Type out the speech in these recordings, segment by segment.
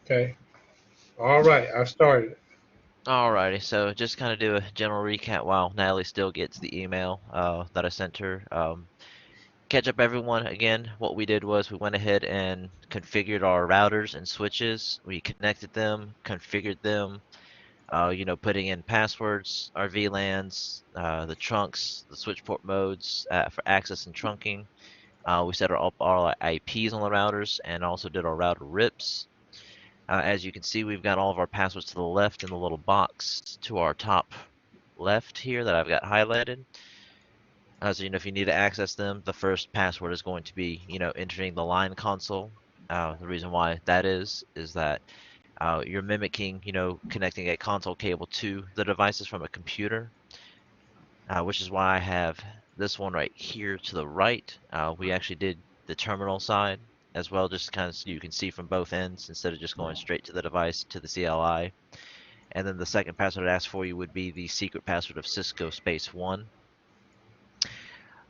Okay. All right. I started. Alrighty, so just kind of do a general recap while Natalie still gets the email that I sent her. Catch up everyone again. What we did was we went ahead and configured our routers and switches. We connected them, configured them, putting in passwords, our VLANs, the trunks, the switch port modes for access and trunking. We set up our IPs on the routers and also did our router rips. As you can see, we've got all of our passwords to the left in the little box to our top left here that I've got highlighted. So, if you need to access them, the first password is going to be, entering the line console. The reason why that is that you're mimicking, connecting a console cable to the devices from a computer, which is why I have this one right here to the right. We actually did the terminal side as well, just kind of so you can see from both ends instead of just going straight to the device to the CLI. And then the second password it asks for you would be the secret password of Cisco space one.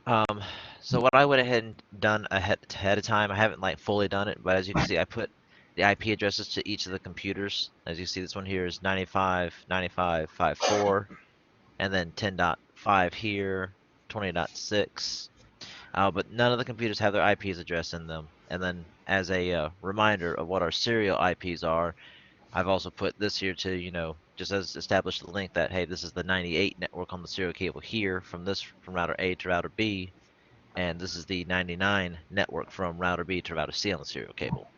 Um, so what I went ahead and done ahead of time, I haven't like fully done it, but as you can see, I put the IP addresses to each of the computers. As you see, this one here is 95.95.54, and then 10.5 here, 20.6. But none of the computers have their IPs addressed in them. And then as a reminder of what our serial IPs are, I've also put this here to, just as establish the link that, hey, this is the 98 network on the serial cable here from router A to router B, and this is the 99 network from router B to router C on the serial cable.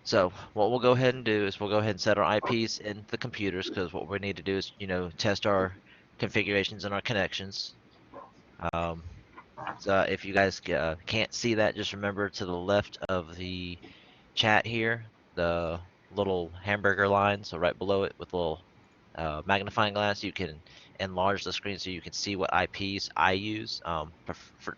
So what we'll go ahead and do is we'll go ahead and set our IPs in the computers because what we need to do is, test our configurations and our connections. Um, so if you guys can't see that, just remember to the left of the chat here, the little hamburger line, so right below it with a little magnifying glass, you can enlarge the screen so you can see what IPs I use.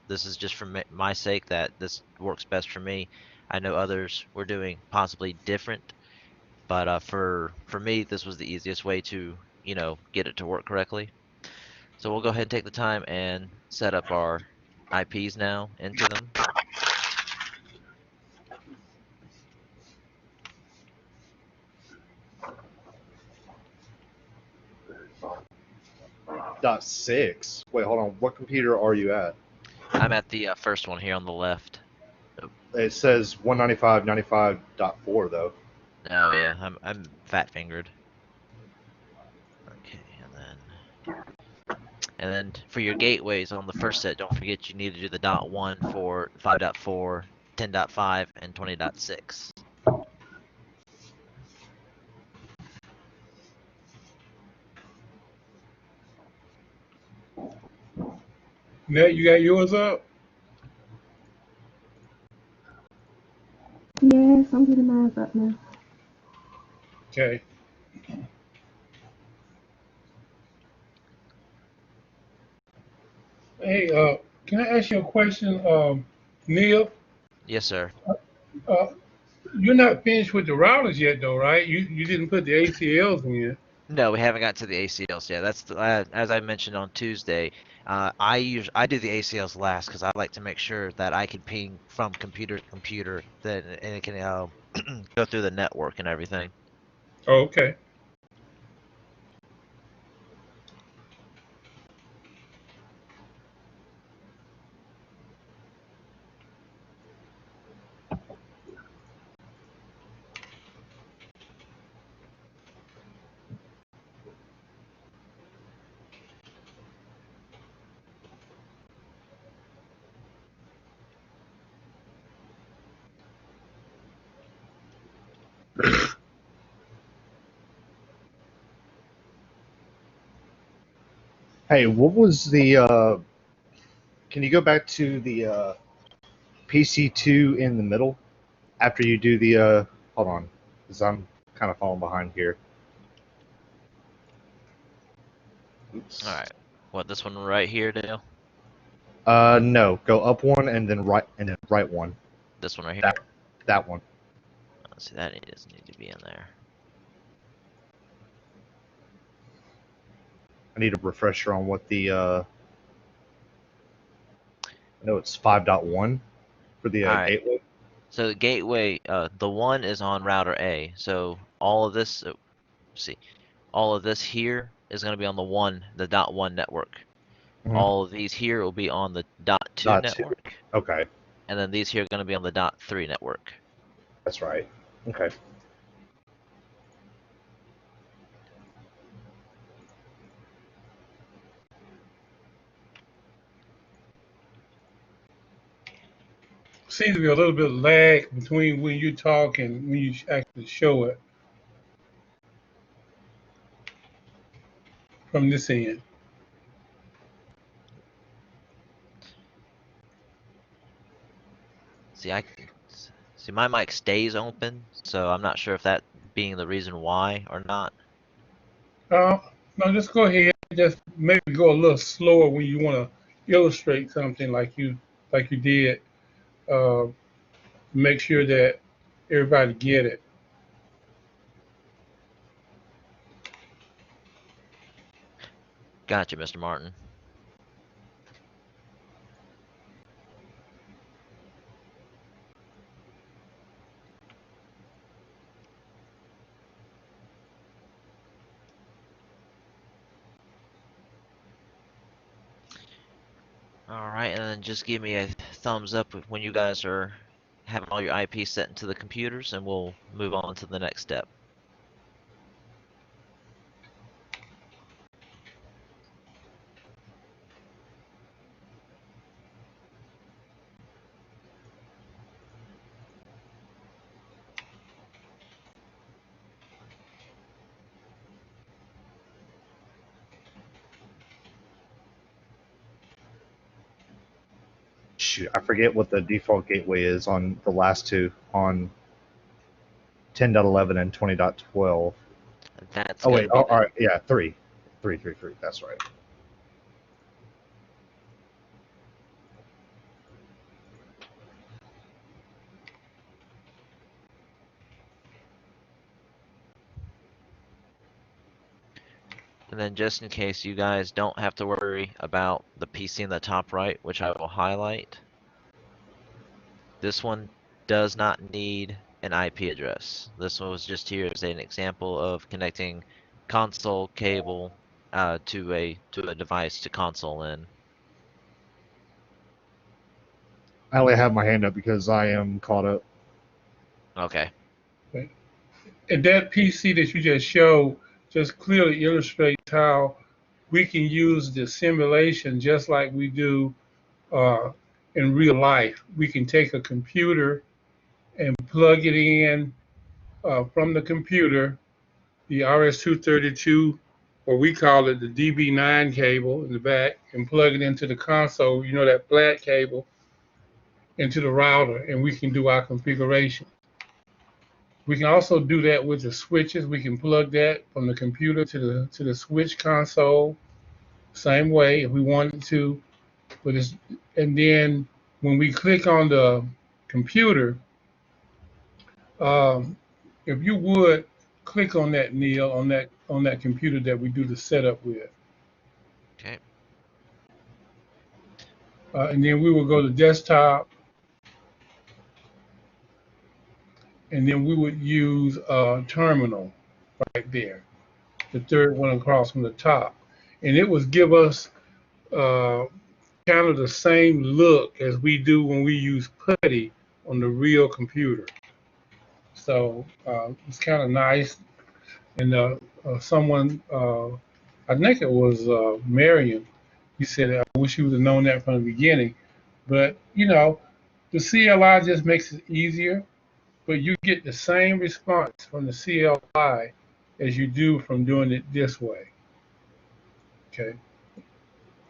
This is just for my sake that this works best for me. I know others were doing possibly different, but for me, this was the easiest way to, get it to work correctly. So we'll go ahead and take the time and set up our IPs now into them. Dot six. Wait, hold on. What computer are you at? I'm at the first one here on the left. Oh, It says 195.95.4 though. oh yeah, I'm fat fingered. Okay, and then for your gateways on the first set, don't forget you need to do the dot one for 5.4, 10.5, and 20.6. Nat, you got yours up? Yes, I'm getting mine up now. Okay. Hey, can I ask you a question, Neil? Yes, sir. Uh, you're not finished with the routers yet, though, right? You didn't put the ACLs in yet. No, we haven't got to the ACLs yet. As I mentioned on Tuesday. I do the ACLs last because I like to make sure that I can ping from computer to computer, then and it can go through the network and everything. Oh, okay. Hey, what was the? Can you go back to the PC2 in the middle after you do the? Hold on, because I'm kind of falling behind here. All Oops. right. What, this one right here, Dale? No, go up one and then right one. This one right here? That that one. Let's see, that doesn't need to be in there. I need a refresher on what the. I know it's 5.1 for the All right. gateway. So the gateway, the one is on router A. So all of this, see, all of this here is going to be on the dot one network. Mhm. All of these here will be on the dot two Dot two. network, Okay, and then these here are going to be on the dot three network. that's right. Okay. Seems to be a little bit of lag between when you talk and when you actually show it from this end. See, my mic stays open, so I'm not sure if that being the reason why or not. Uh, no, just go ahead. Just maybe go a little slower when you want to illustrate something like you did. Make sure that everybody get it. Gotcha, Mr. Martin. All right, and then just give me a thumbs up when you guys are having all your IP set into the computers, and we'll move on to the next step. Shoot, I forget what the default gateway is on the last two, on 10.11 and 20.12. That's Oh going wait, to oh, be all the right, yeah, three. 333. That's right. And then just in case you guys don't have to worry about the PC in the top right, which I will highlight, this one does not need an IP address. This one was just here as an example of connecting console cable to a device to console in. I only have my hand up because I am caught up. Okay. Okay? And that PC that you just showed just clearly illustrates how we can use the simulation just like we do uh, in real life. We can take a computer and plug it in from the computer, the RS-232, or we call it the DB9 cable in the back, and plug it into the console, that flat cable, into the router, and we can do our configuration. We can also do that with the switches. We can plug that from the computer to the switch console, same way if we wanted to. But it's and then when we click on the computer, um, if you would click on that, Neil, on that computer that we do the setup with, Okay. and then we will go to desktop, and then we would use terminal right there, the third one across from the top, and it would give us uh, kind of the same look as we do when we use putty on the real computer. So it's kind of nice. And someone, I think it was Marion, he said, I wish you would have known that from the beginning. But, the CLI just makes it easier, but you get the same response from the CLI as you do from doing it this way. Okay.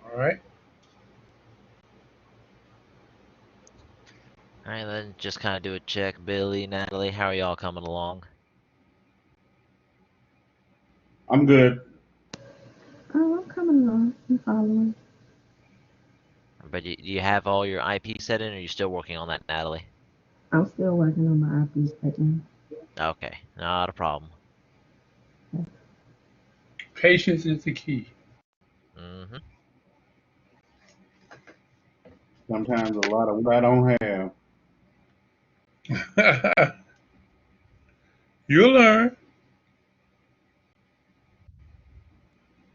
All right. All right, then just kind of do a check. Billy, Natalie, how are y'all coming along? I'm good. Oh, I'm coming along. I'm following. But you have all your IP set in, or are you still working on that, Natalie? I'm still working on my IP setting. Okay, not a problem. Patience is the key. Mm-hmm. Sometimes a lot of what I don't have. You'll learn.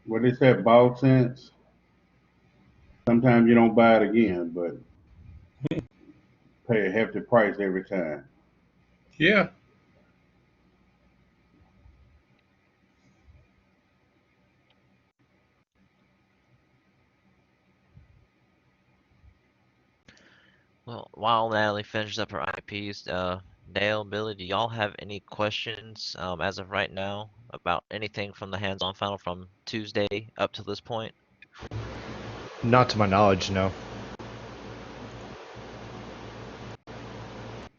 What they said, ball sense. Sometimes you don't buy it again, but pay a hefty price every time. Yeah. Well, while Natalie finishes up her IPs, Dale, Billy, do y'all have any questions as of right now about anything from the hands-on final from Tuesday up to this point? Not to my knowledge, no.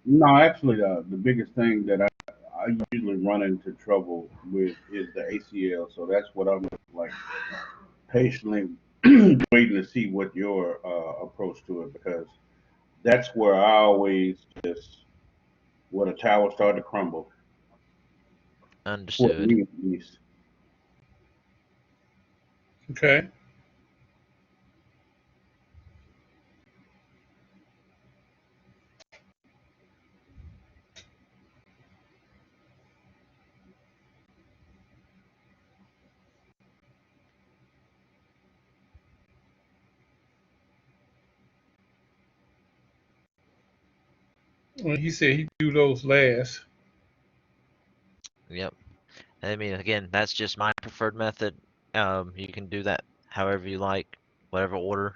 No, actually, the biggest thing that I usually run into trouble with is the ACL. So that's what I'm like patiently waiting to see what your approach to it, because that's where I always just where the tower started to crumble for Understood. me at least. Okay. Well, he said he'd do those last. Yep. I mean, again, that's just my preferred method. You can do that however you like, whatever order.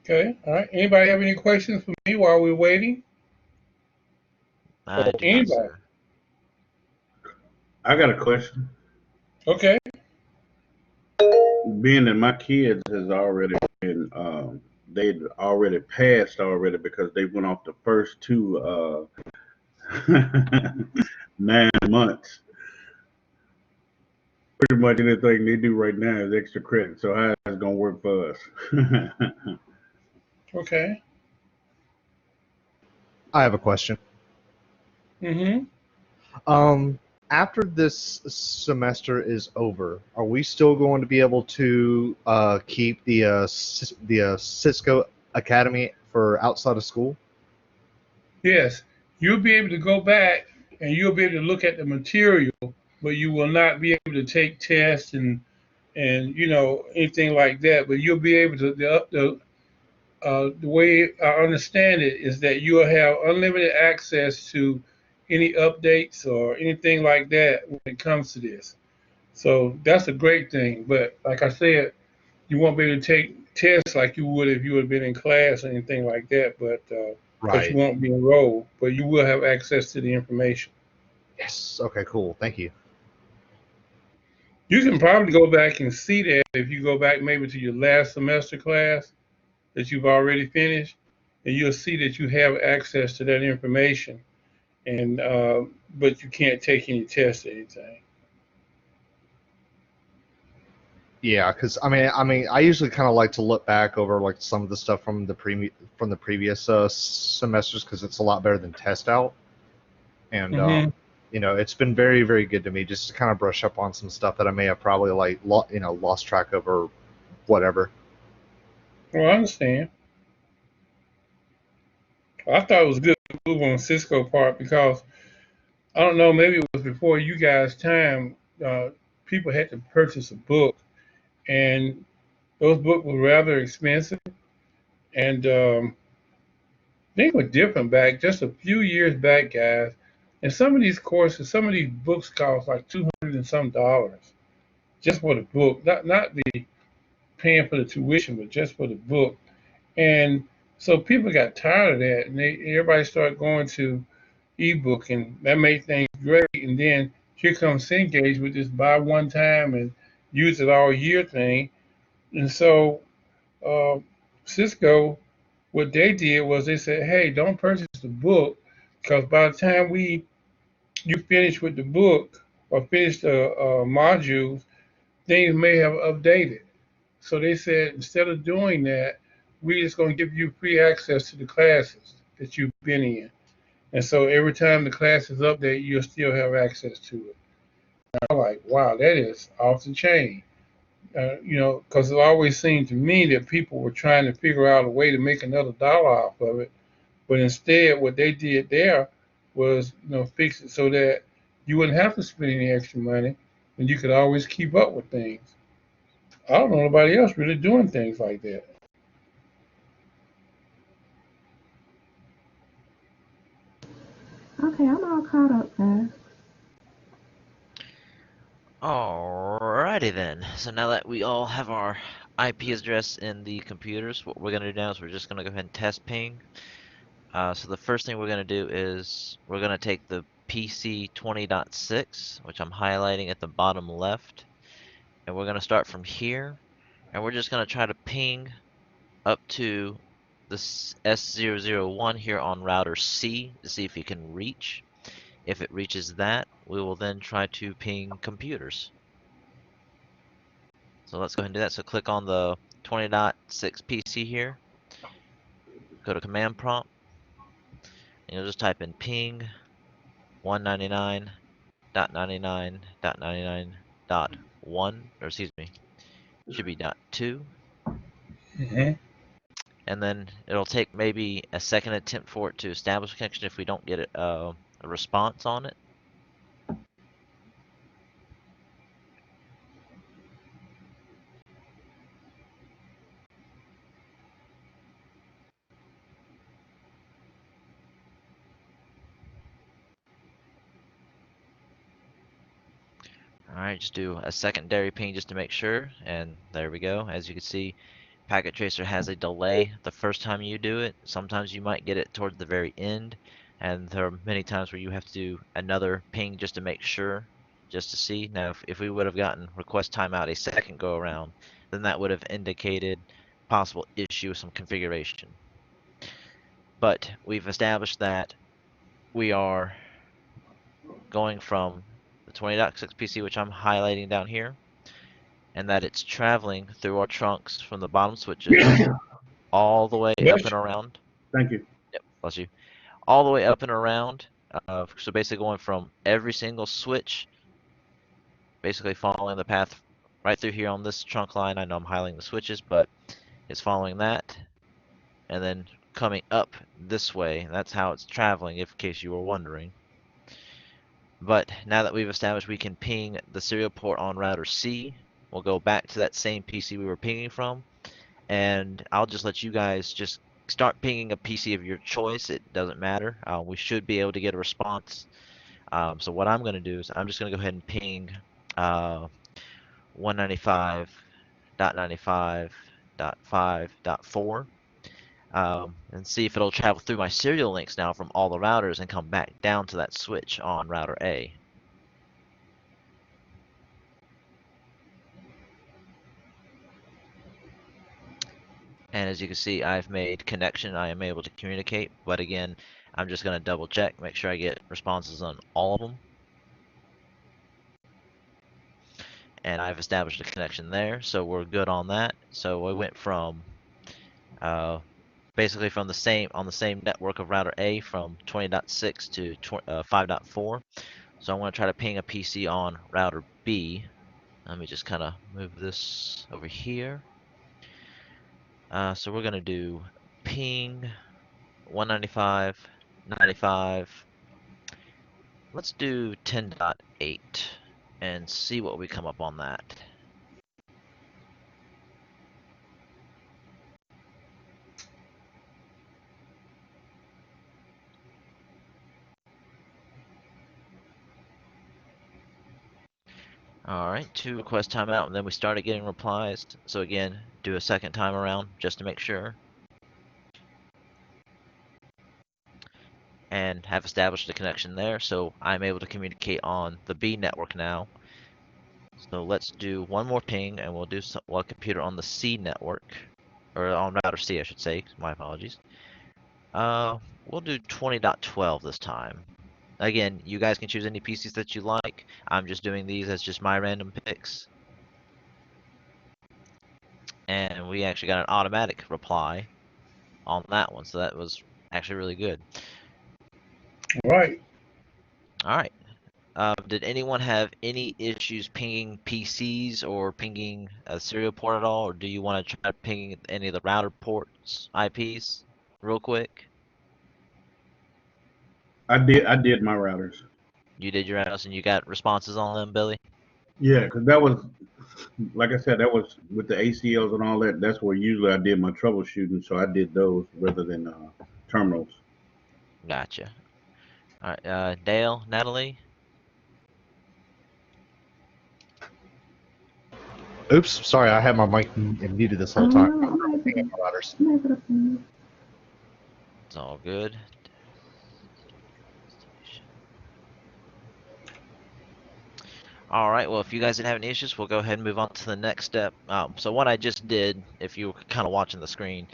Okay. All right. Anybody have any questions for me while we're waiting? Or I do not, anybody? sir. I got a question. Okay. Being that my kids has already been, they'd already passed already because they went off the first two 9 months. Pretty much anything they do right now is extra credit. So how it's gonna work for us? Okay. I have a question. Mm-hmm. Um, After this semester is over, are we still going to be able to keep the Cisco Academy for outside of school? Yes. You'll be able to go back and you'll be able to look at the material, but you will not be able to take tests and anything like that. But you'll be able to the way I understand it is that you'll have unlimited access to any updates or anything like that when it comes to this. So that's a great thing. But like I said, you won't be able to take tests like you would if you had been in class or anything like that. But because you Right. won't be enrolled, but you will have access to the information. Yes. Okay, cool. Thank you. You can probably go back and see that if you go back maybe to your last semester class that you've already finished, and you'll see that you have access to that information. And but you can't take any tests or anything. Yeah, because I usually kind of like to look back over like some of the stuff from the previous semesters because it's a lot better than test out, and Hmm. it's been very very good to me just to kind of brush up on some stuff that I may have probably like lost track of or whatever. Well, I understand. I thought it was good move on Cisco part because I don't know, maybe it was before you guys' time. Uh, People had to purchase a book, and those books were rather expensive, and things were different back just a few years back, guys. And some of these courses, some of these books cost like $200 and some dollars just for the book, not the paying for the tuition, but just for the book. And so people got tired of that, and everybody started going to ebook, and that made things great. And then here comes Cengage with this buy one time and use it all year thing. And so uh, Cisco, what they did was they said, hey, don't purchase the book because by the time you finish with the book or finish the modules, things may have updated. So they said instead of doing that, we're just going to give you free access to the classes that you've been in. And so every time the class is updated, you'll still have access to it. And I'm like, wow, that is off the chain. Because it always seemed to me that people were trying to figure out a way to make another dollar off of it. But instead, what they did there was, fix it so that you wouldn't have to spend any extra money, and you could always keep up with things. I don't know nobody else really doing things like that. Okay, I'm all caught up, guys. Alrighty then. So now that we all have our IP address in the computers, what we're gonna do now is we're just gonna go ahead and test ping. So the first thing we're gonna do is we're gonna take the PC 20.6, which I'm highlighting at the bottom left, and we're gonna start from here, and we're just gonna try to ping up to the S001 here on router C to see if it can reach. If it reaches that, we will then try to ping computers. So let's go ahead and do that. So click on the 20.6 PC here, go to command prompt, and you'll just type in ping 199.99.99.1, or excuse me, should be .2, Hmm. and then it'll take maybe a second attempt for it to establish a connection if we don't get a response on it. Alright, just do a secondary ping just to make sure, and there we go. As you can see, Packet Tracer has a delay the first time you do it. Sometimes you might get it towards the very end, and there are many times where you have to do another ping just to make sure, just to see. Now, if we would have gotten request timeout a second go around, then that would have indicated possible issue with some configuration. But we've established that we are going from the 20.6 PC, which I'm highlighting down here, and that it's traveling through our trunks from the bottom switches all the way up Bless and you. around. Thank you. Yep, bless you. All the way up and around. So basically going from every single switch, basically following the path right through here on this trunk line. I know I'm highlighting the switches, but it's following that, and then coming up this way. That's how it's traveling, if in case you were wondering. But now that we've established we can ping the serial port on router C, we'll go back to that same PC we were pinging from, and I'll just let you guys just start pinging a PC of your choice. It doesn't matter. We should be able to get a response. So what I'm going to do is I'm just going to go ahead and ping 195.95.5.4 and see if it'll travel through my serial links now from all the routers and come back down to that switch on router A. And as you can see, I've made connection. I am able to communicate, but again, I'm just going to double check, make sure I get responses on all of them. And I've established a connection there, so we're good on that. So we went from basically from the same network of router A from 20.6 to 5.4. So I'm going to try to ping a PC on router B. Let me just kind of move this over here. So we're going to do ping 195.95. Let's do 10.8 and see what we come up on that. All right, 2 request timeout, and then we started getting replies. So again, do a second time around just to make sure. And have established a connection there, so I'm able to communicate on the B network now. So let's do one more ping, and we'll do one computer on the C network, or on router C, I should say. My apologies. We'll do 20.12 this time. Again, you guys can choose any PCs that you like. I'm just doing these as just my random picks. And we actually got an automatic reply on that one, so that was actually really good. Right. All right. Did anyone have any issues pinging PCs or pinging a serial port at all, or do you want to try pinging any of the router ports, IPs, real quick? I did my routers. You did your house and you got responses on them, Billy? Yeah, because that was, like I said, that was with the ACLs and all that. That's where usually I did my troubleshooting, so I did those rather than terminals. Gotcha. All right, Dale, Natalie? Oops, sorry, I had my mic muted this whole time. No, I'm able Pinging to. my routers. I'm able to ping. It's all good. All right, well, if you guys didn't have any issues, we'll go ahead and move on to the next step. So what I just did, if you were kind of watching the screen,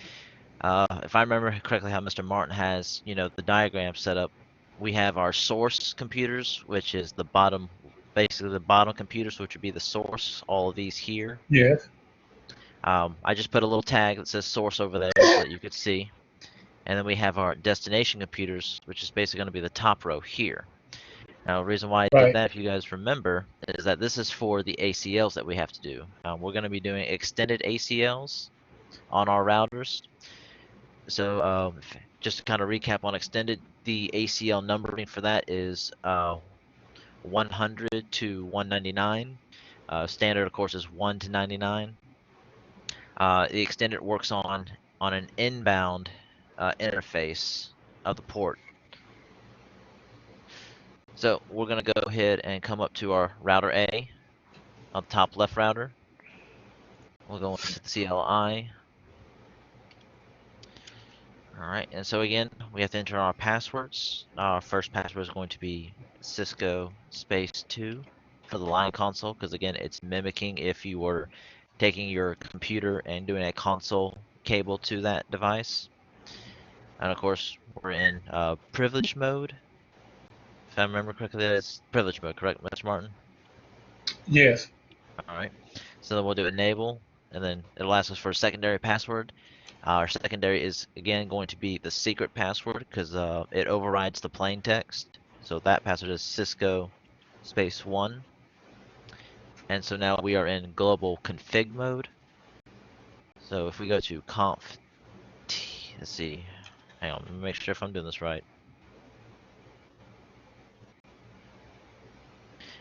if I remember correctly how Mr. Martin has, the diagram set up, we have our source computers, which is the bottom, basically the bottom computers, which would be the source, all of these here. Yes. I just put a little tag that says source over there so that you could see. And then we have our destination computers, which is basically going to be the top row here. Now, the reason why I did Right. that, if you guys remember, is that this is for the ACLs that we have to do. We're going to be doing extended ACLs on our routers. So just to kind of recap on extended, the ACL numbering for that is 100 to 199. Standard, of course, is 1 to 99. The extended works on an inbound interface of the port. So we're going to go ahead and come up to our router A on the top left router. We'll go into the CLI. All right, and so again, we have to enter our passwords. Our first password is going to be Cisco space 2 for the line console, because again, it's mimicking if you were taking your computer and doing a console cable to that device. And of course, we're in privilege mode. If I remember correctly, it's privilege mode, correct, Mr. Martin? Yes. All right, so then we'll do enable, and then it'll ask us for a secondary password. Our secondary is again going to be the secret password because it overrides the plain text. So that password is Cisco space 1. And so now we are in global config mode. So if we go to conf t, let's see, hang on, let me make sure if I'm doing this right.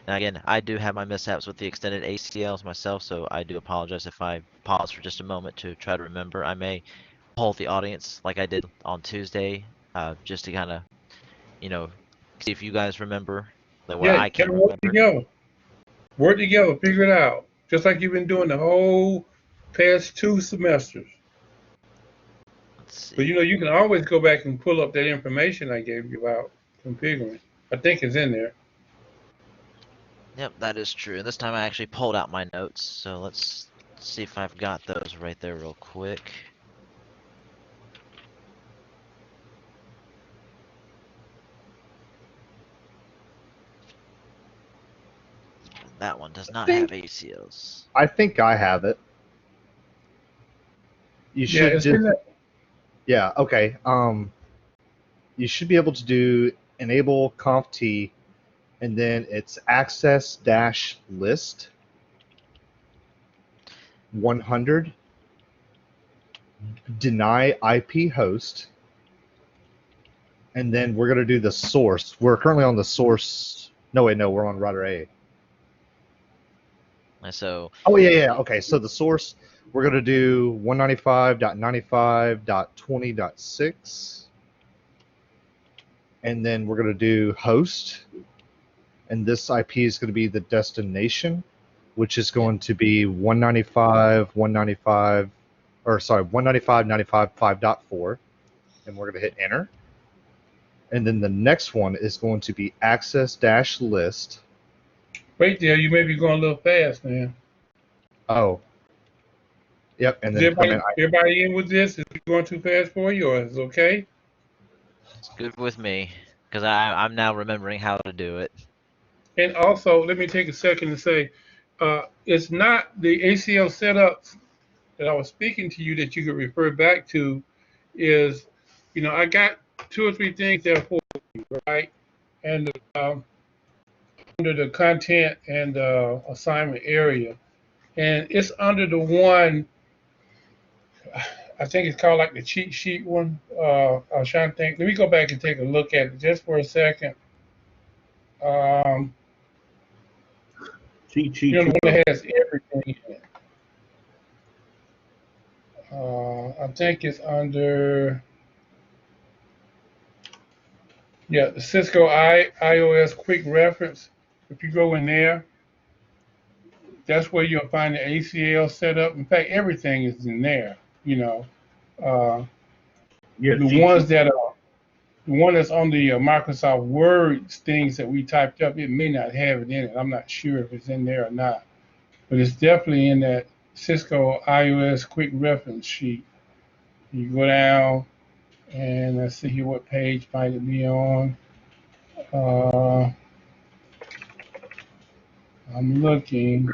Now again, I do have my mishaps with the extended ACLs myself, so I do apologize if I pause for just a moment to try to remember. I may poll the audience like I did on Tuesday, just to kind of, see if you guys remember the way Yeah, I you gotta can work remember. together. Work together, figure it out. Just like you've been doing the whole past 2 semesters. Let's But see. you can always go back and pull up that information I gave you about configuring. I think it's in there. Yep, that is true. This time I actually pulled out my notes, so let's see if I've got those right there real quick. That one does not have ACLs. I think I have it. You Yeah, should it's in just, there. yeah, okay. You should be able to do enable conf t, and then it's access dash list 100 deny IP host, and then we're gonna do the source. We're currently on the source. No, wait, no, we're on router A. And so, Oh yeah. Okay, so the source we're gonna do 195.95.20.6, and then we're gonna do host, and this IP is gonna be the destination. which is going to be 195, 195, or sorry, 195, 95, 5.4, and we're going to hit enter. And then the next one is going to be access dash list. Wait there, you may be going a little fast, man. Oh, yep, and Is then permit. everybody in with this? Is it going too fast for you, or is it okay? It's good with me because I'm now remembering how to do it. And also, let me take a second to say, it's not the ACL setups that I was speaking to you that you could refer back to. Is, I got two or three things there for you, right? And under the content and assignment area, and it's under the one. I think it's called like the cheat sheet one. I was trying to think. Let me go back and take a look at it just for a second. Um, Cheat sheet the two. one that has everything in it. I think it's under, yeah, the Cisco iOS quick reference. If you go in there, that's where you'll find the ACL setup. In fact, everything is in there. Uh, Yeah, the cheat sheet. ones that are the one that's on the Microsoft Word things that we typed up, it may not have it in it. I'm not sure if it's in there or not, but it's definitely in that Cisco iOS quick reference sheet. You go down and let's see here what page might it be on. Uh, I'm looking.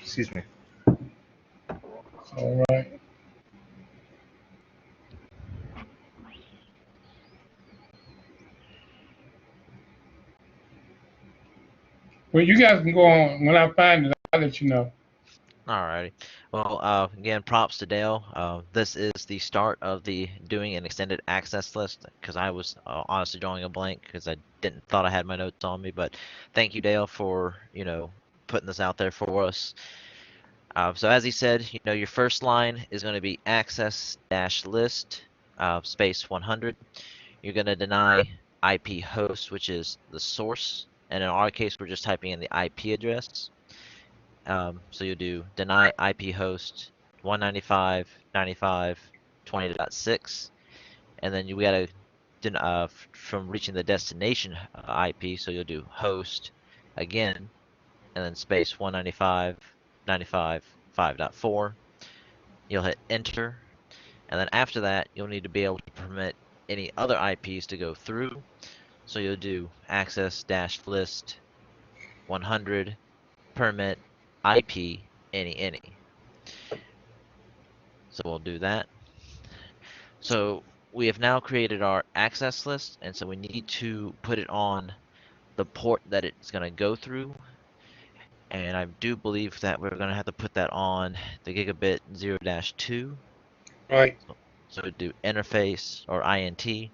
Excuse me. All right. Well, you guys can go on. When I find it, I'll let you know. Alrighty. Well, again, props to Dale. This is the start of the doing an extended access list because I was honestly drawing a blank because I didn't thought I had my notes on me. But thank you, Dale, for putting this out there for us. So as he said, your first line is going to be access dash list space 100. You're going to deny IP host, which is the source, and in our case, we're just typing in the IP address. So you'll do deny IP host 195.95.20.6, and then you gotta from reaching the destination IP. So you'll do host again, and then space 195.95.5.4. You'll hit enter, and then after that, you'll need to be able to permit any other IPs to go through. So you'll do access dash list 100 permit IP any. So we'll do that. So we have now created our access list, and so we need to put it on the port that it's going to go through. And I do believe that we're going to have to put that on the gigabit 0-2. Right. So we do interface or INT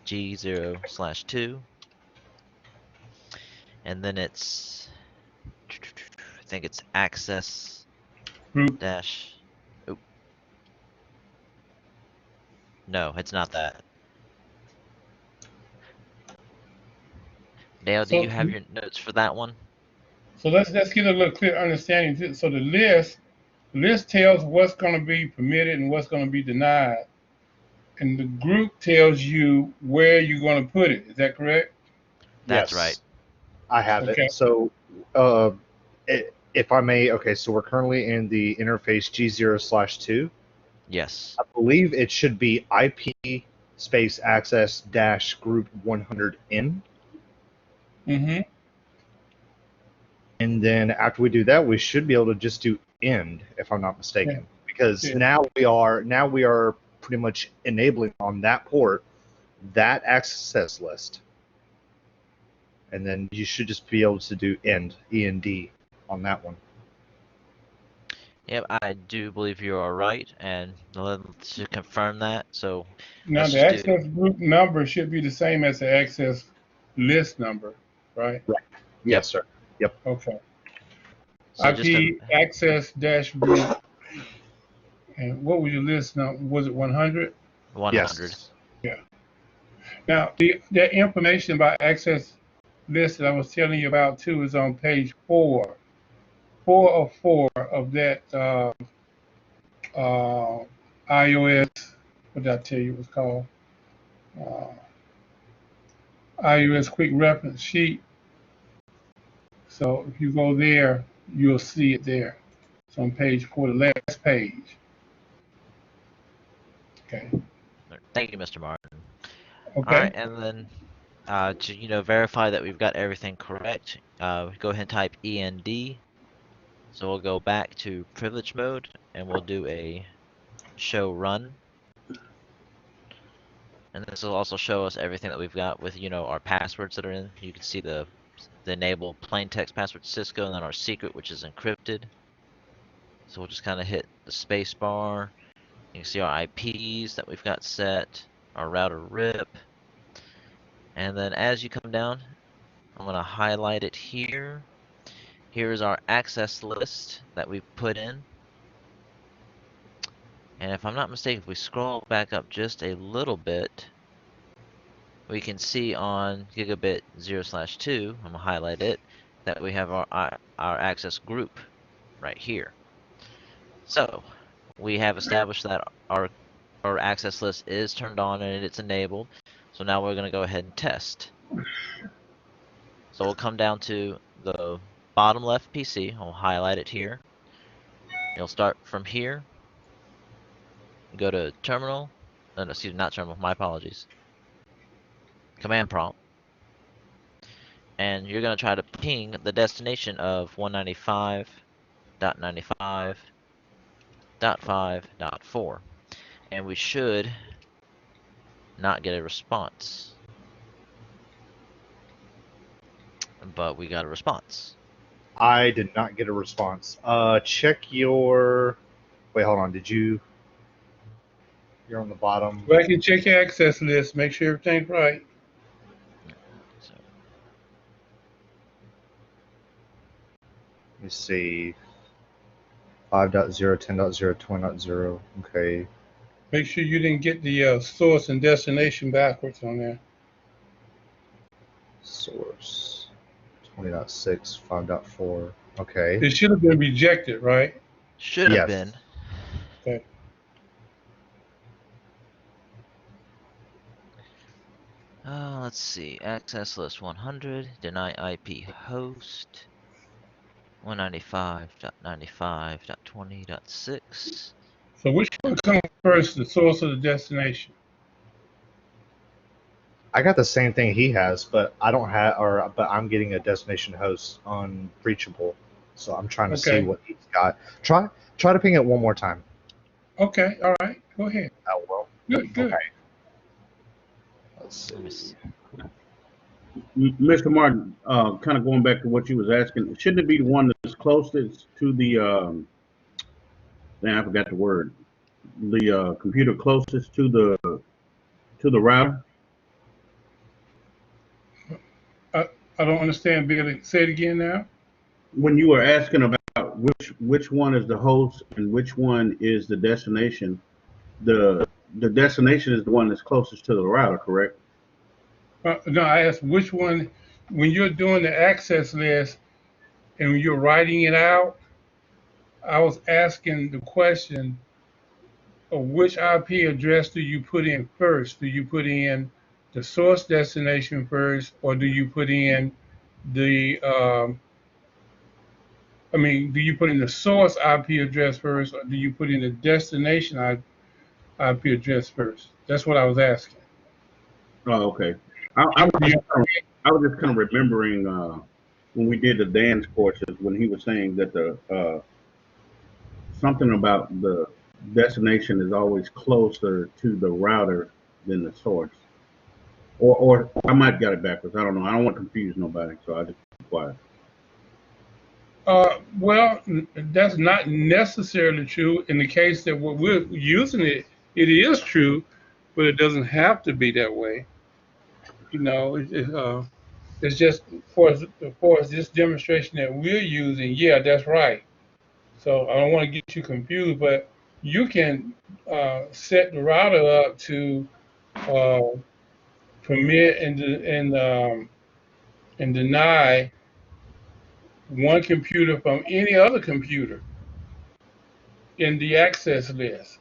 G0/2, and then it's I think it's access Group. dash. Oh, no, it's not that. Dale, do you So, have your notes for that one? so let's get a little clear understanding. So the list tells what's going to be permitted and what's going to be denied, and the group tells you where you're going to put it. Is that correct? That's right. Yes, I have it. Okay. So, if I may, okay, so we're currently in the interface G0/2. Yes. I believe it should be IP space access dash group 100N. Mm-hmm. And then after we do that, we should be able to just do end, if I'm not Yeah. mistaken, because Yeah. now we are pretty much enabling on that port that access list, and then you should just be able to do end END on that one. Yep, I do believe you are right, and let's just confirm that. So Now let's the just do, access group number should be the same as the access list number, right? Right. yep. Yes, sir. Yep. Okay. So just to IP access dash group. And what was your list now? Was it 100? 100. Yes. Yeah. Now, the information about access list that I was telling you about too is on page 4 of that uh, iOS. What did I tell you it was called? Uh, iOS quick reference sheet. So if you go there, you'll see it there. It's on page 4, the last page. Okay. Thank you, Mr. Martin. All right, Okay. and then to verify that we've got everything correct, go ahead and type END. So we'll go back to privilege mode and we'll do a show run. And this will also show us everything that we've got with our passwords that are in. You can see the enable plain text password Cisco and then our secret, which is encrypted. So we'll just kind of hit the space bar. You can see our IPs that we've got set, our router RIP. And then as you come down, I'm going to highlight it here. Here's our access list that we put in. And if I'm not mistaken, if we scroll back up just a little bit, we can see on gigabit 0/2, I'm going to highlight it, that we have our access group right here. So we have established that our access list is turned on and it's enabled. So now we're going to go ahead and test. So we'll come down to the bottom left PC. I'll highlight it here. You'll start from here. Go to terminal. No, excuse me, not terminal. My apologies. Command prompt. And you're going to try to ping the destination of 195.95.5.4. And we should not get a response. But we got a response. I did not get a response. Check your. Wait, hold on. Did you? You're on the bottom. Go back and check your access list. Make sure everything's right. So Let me see. 5.0, 10.0, 20.0. Okay. Make sure you didn't get the source and destination backwards on there. Source 20.6, 5.4. Okay. It should have been rejected, right? should have Yes. been. Okay. Let's see. Access list 100. Deny IP host. 195.95.20.6. So which one comes first, the source or the destination? I got the same thing he has, but I don't have, but I'm getting a destination host on Breachable, so I'm trying to see Okay. what he's got. Try to ping it one more time. Okay. All right. Go ahead. Oh well. Good. Good. Okay. Let's Let me see. see. Mr. Martin, kind of going back to what you was asking, shouldn't it be the one that's closest to the? I forgot the word. The computer closest to the router. I don't understand, Billy. Say it again now. When you were asking about which one is the host and which one is the destination, the destination is the one that's closest to the router, correct? No, I asked which one, when you're doing the access list and you're writing it out, I was asking the question of which IP address do you put in first? Do you put in the source destination first, or do you put in the, do you put in the source IP address first, or do you put in the destination IP address first? That's what I was asking. Oh, okay. I was just kind of remembering when we did the dance courses when he was saying that the something about the destination is always closer to the router than the source. Or I might get it backwards. I don't know. I don't want to confuse nobody, so I just be quiet. Well, that's not necessarily true. In the case that what we're using it, it is true, but it doesn't have to be that way. It's just for this demonstration that we're using. Yeah, that's right. So I don't want to get you confused, but you can set the router up to uh, permit and and deny one computer from any other computer in the access list.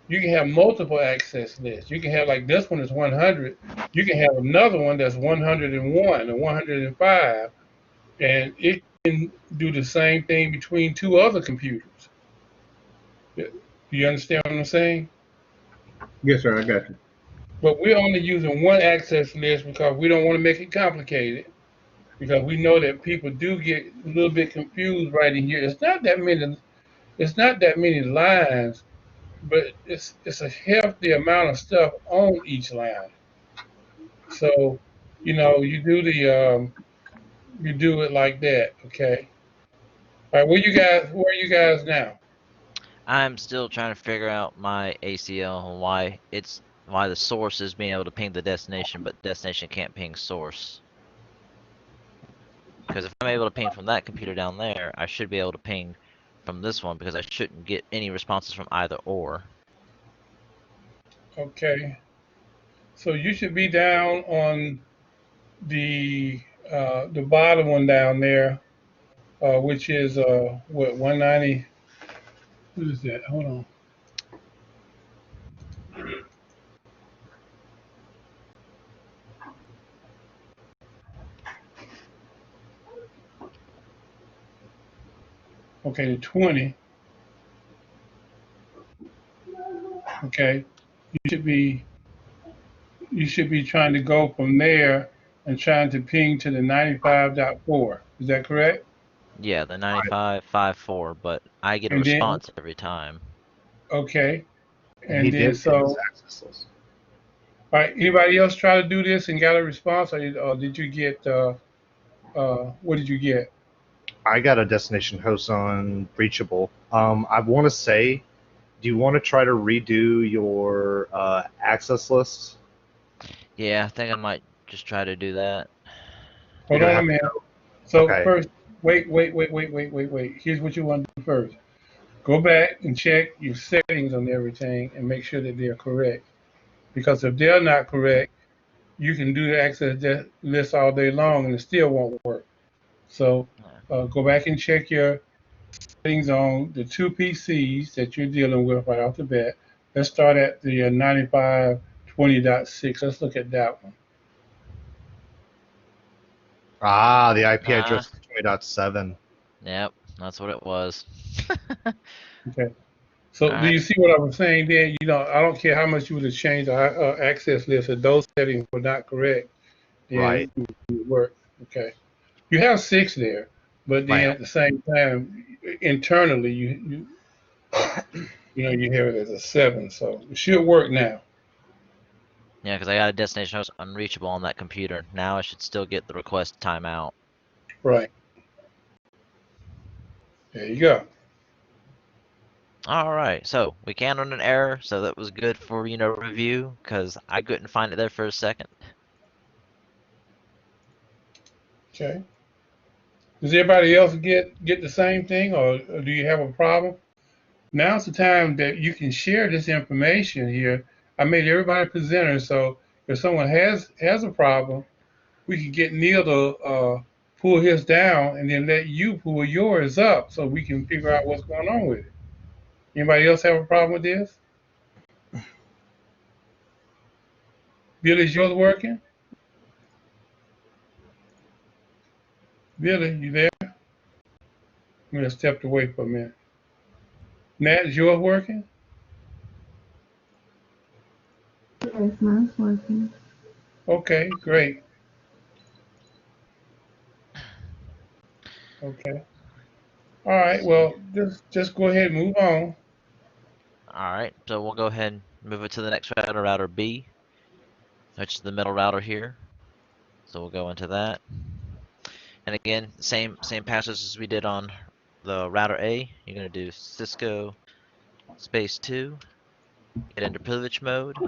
You can have multiple access lists. You can have, like, this one is 100. You can have another one that's 101 or 105, and it can do the same thing between two other computers. Do you understand what I'm saying? Yes, sir. I got you. But we're only using one access list because we don't want to make it complicated. Because we know that people do get a little bit confused right in here. It's not that many. It's not that many lines, but it's a hefty amount of stuff on each line. So, you do it like that. Okay. All right. Where are you guys now? I'm still trying to figure out my ACL and why the source is being able to ping the destination, but destination can't ping source. Because if I'm able to ping from that computer down there, I should be able to ping from this one because I shouldn't get any responses from either or. Okay. So you should be down on the bottom one down there, which is what, 190. What is that? Hold on. Okay, 20. Okay. You should be you should be trying to go from there and trying to ping to the 95.4. Is that correct? Yeah, the 95.54, but I get a And then, response every time. okay. And he And then, did get his so, access list. all right, anybody else try to do this and got a response, or did you get, what did you get? I got a destination host on Reachable. I want to say, do you want to try to redo your access list? Yeah, I think I might just try to do that. You're Hold gonna on a have to minute. go. So Okay. first, wait. Here's what you want to do first. Go back and check your settings on everything and make sure that they're correct. Because if they're not correct, you can do the access list all day long and it still won't work. So Yeah. go back and check your settings on the two PCs that you're dealing with right off the bat. Let's start at the 95.20.6. Let's look at that one. Ah, the IP Ah, address is 20.7. yep, that's what it was. Okay. So do Alright, you see what I was saying there? I don't care how much you would have changed the access list. If those settings were not correct, Right. then it would work. Okay. You have six there, but then Bam. at the same time, internally, you have it as a seven. So it should work now. yeah, because I got a destination host unreachable on that computer. Now I should still get the request timeout. Right. There you go. Alright, so we can run an error, so that was good for, review, because I couldn't find it there for a second. Okay. Does everybody else get the same thing, or do you have a problem? Now's the time that you can share this information here. I made everybody presenter, so if someone has a problem, we can get Neil to pull his down, and then let you pull yours up, so we can figure out what's going on with it. Anybody else have a problem with this? Billy, is yours working? Billy, you there? I'm gonna step away for a minute. Nat, is yours working? Yes, mine's working. Okay, great. Okay. All right. See. Well, just go ahead and move on. Alright, so we'll go ahead and move it to the next router, router B, which is the middle router here. So we'll go into that. And again, same passage as we did on the router A. You're gonna do Cisco space 2, get into privilege mode, Oh,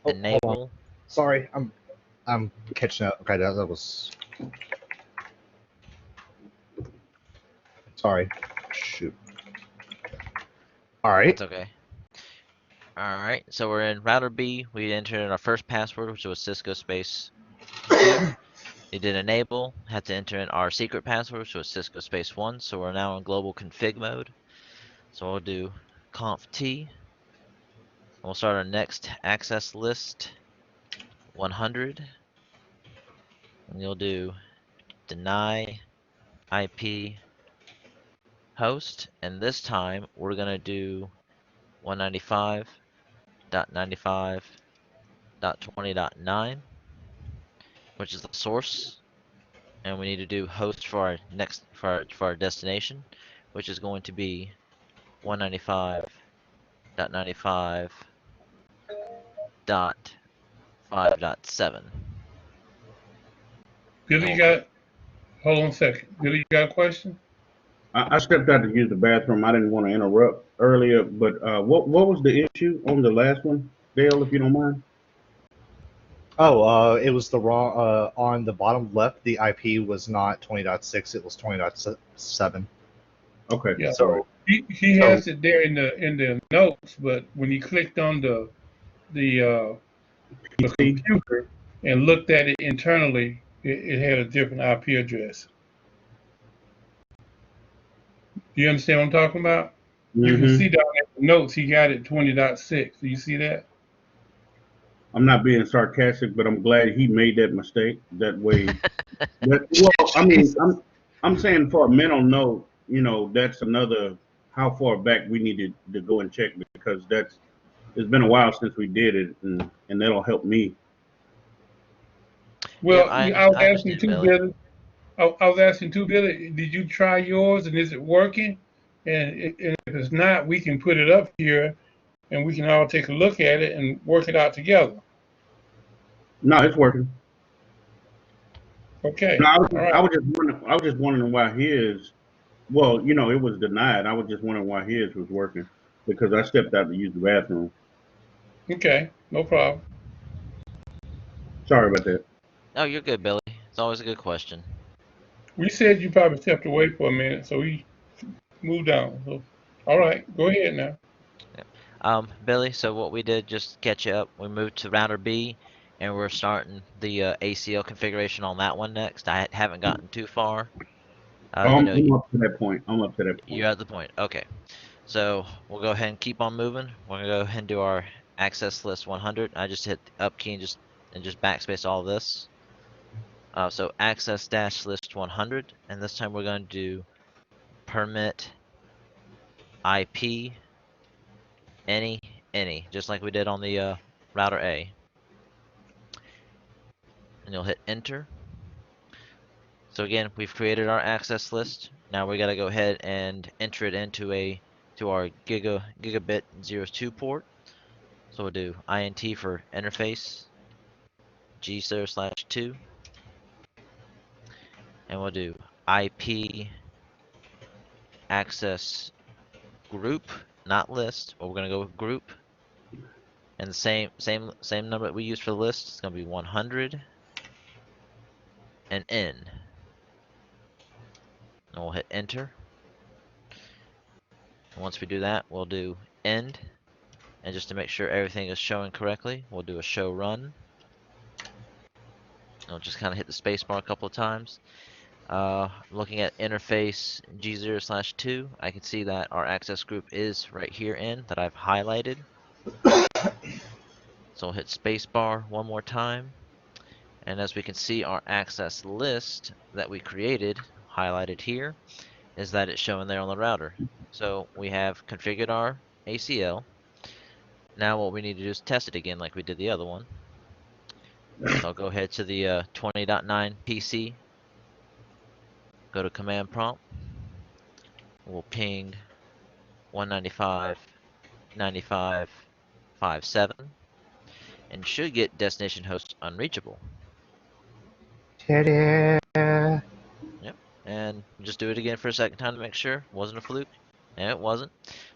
hold on. enable. Sorry, I'm catching up. Okay, that was. Sorry. Shoot. All right. That's okay. Alright, so we're in router B. We entered in our first password, which was Cisco space 2. You did enable, had to enter in our secret password, so it's Cisco space 1. So we're now in global config mode. So we'll do conf t. We'll start our next access list 100. And you'll do deny IP host. And this time we're going to do 195.95.20.9, which is the source. And we need to do host for our next for our destination, which is going to be 195.95.5.7. Billy, you got, hold on a second. Billy, you got a question? I stepped out to use the bathroom. I didn't want to interrupt earlier, but what was the issue on the last one, Dale, if you don't mind? Oh, it was the wrong. On the bottom left, the IP was not 20.6; it was 20.7. Okay, Yeah. all right. So, He so has it there in the notes, but when he clicked on the PC. computer and looked at it internally, it had a different IP address. Do you understand what I'm talking about? You can Mm-hmm. see down at the notes, he got it 20.6. Do you see that? I'm not being sarcastic, but I'm glad he made that mistake. That way, well, I mean, Jesus. I'm saying for a mental note, that's another how far back we needed to go and check because it's been a while since we did it, and that'll help me. Yep, Well, I was I asking understand, too, Billy. Billy. I was asking too, Billy, did you try yours and is it working? And if it's not, we can put it up here and we can all take a look at it and work it out together. No, it's working. No, Okay. All right. I was just wondering why his. Well, it was denied. I was just wondering why his was working because I stepped out to use the bathroom. Okay. No problem. Sorry about that. Oh, you're good, Billy. It's always a good question. We said you probably stepped away for a minute, so we moved on. So, all right. Go ahead now. Yep. Billy, so what we did, just to catch you up, we moved to router B, and we're starting the ACL configuration on that one next. I haven't gotten too far. I'm up to that point. I'm up to that point. You're at the point. Okay. So we'll go ahead and keep on moving. We're gonna go ahead and do our access list 100. I just hit the up key and just backspace all this. So access dash list 100, and this time we're going to do permit IP any, just like we did on the router A. And you'll hit enter. So again, we've created our access list. Now we got to go ahead and enter it into our gigabit 02 port. So we'll do int for interface g0/2, and we'll do IP access group, not list, but we're gonna go with group. And the same number that we used for the list is gonna be 100 and n. And we'll hit enter. And once we do that, we'll do end. And just to make sure everything is showing correctly, we'll do a show run. And we'll just kind of hit the spacebar a couple of times. Looking at interface G0/2, I can see that our access group is right here that I've highlighted. So we'll hit spacebar one more time. And as we can see, our access list that we created, highlighted here, is that it's showing there on the router. So we have configured our ACL. Now what we need to do is test it again like we did the other one. So I'll go ahead to the 20.9 PC, go to command prompt, we'll ping 195.95.5.7, and should get destination host unreachable. Ta-da. Yep, and just do it again for a second time to make sure. Wasn't a fluke? And it wasn't.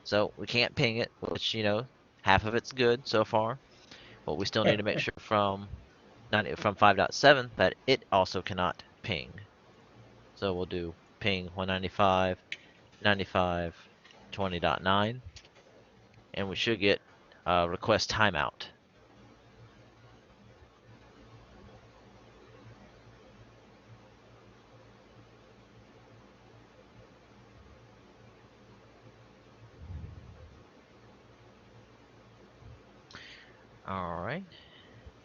So we can't ping it, which, half of it's good so far. But we still need to make sure from 5.7 that it also cannot ping. So we'll do ping 195.95.20.9, and we should get request timeout. All right,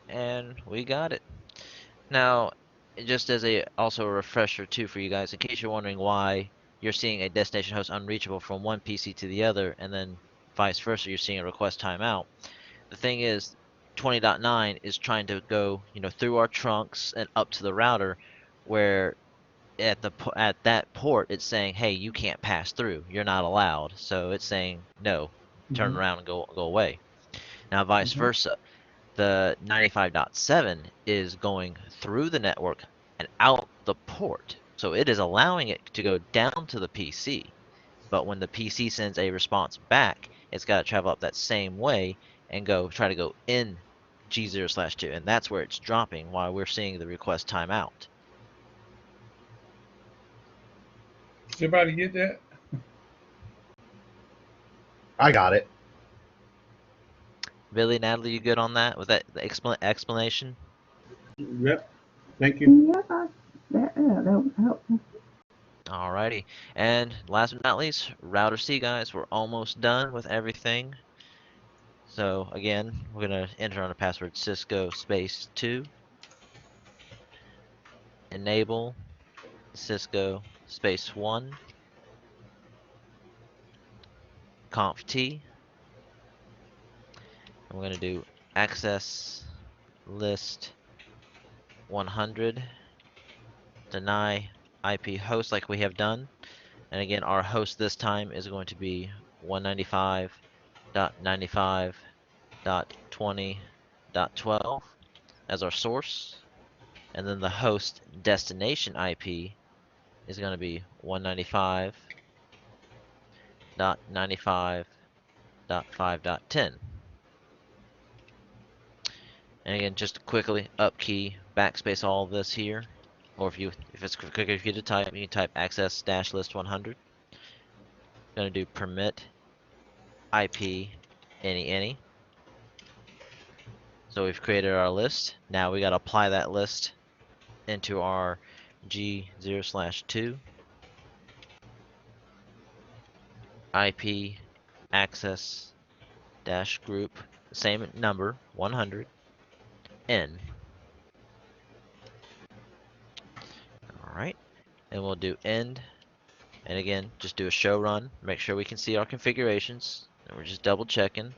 and we got it. Now, just as a also a refresher too for you guys, in case you're wondering why you're seeing a destination host unreachable from one PC to the other, and then vice versa, you're seeing a request timeout. The thing is, 20.9 is trying to go, through our trunks and up to the router, where at that port it's saying, hey, you can't pass through. You're not allowed. So it's saying no, turn Mm-hmm. around and go away. Now, vice Mm-hmm. versa, the 95.7 is going through the network and out the port. So it is allowing it to go down to the PC. But when the PC sends a response back, it's got to travel up that same way and try to go in G0/2. And that's where it's dropping while we're seeing the request timeout. Everybody get that? I got it. Billy, Natalie, you good on that? With that explanation? Yep. Thank you. Yeah, that was helpful. Alrighty. And last but not least, router C, guys. We're almost done with everything. So again, we're gonna enter on a password Cisco space 2, enable Cisco space 1, conf T, and we're gonna do access list 100, deny IP host like we have done. And again, our host this time is going to be 195.95.20.12 as our source. And then the host destination IP is going to be 195.95.5.10. And again, just quickly up key, backspace all of this here. Or if it's quicker for you to type, you can type access dash list 100. Going to do permit IP any. So we've created our list. Now we got to apply that list into our G0/2 IP access dash group, same number, 100, N. All right, and we'll do end. And again, just do a show run. Make sure we can see our configurations. And we're just double checking.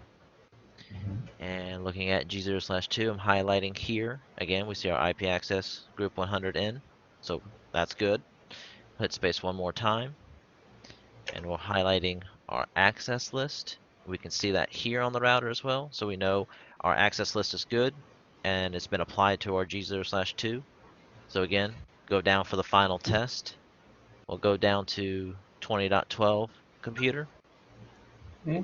And looking at G0/2, I'm highlighting here. Again, we see our IP access group 100N. So that's good. Hit space one more time. And we're highlighting our access list. We can see that here on the router as well. So we know our access list is good and it's been applied to our G0/2. So again, go down for the final test. We'll go down to 20.12 computer Hmm.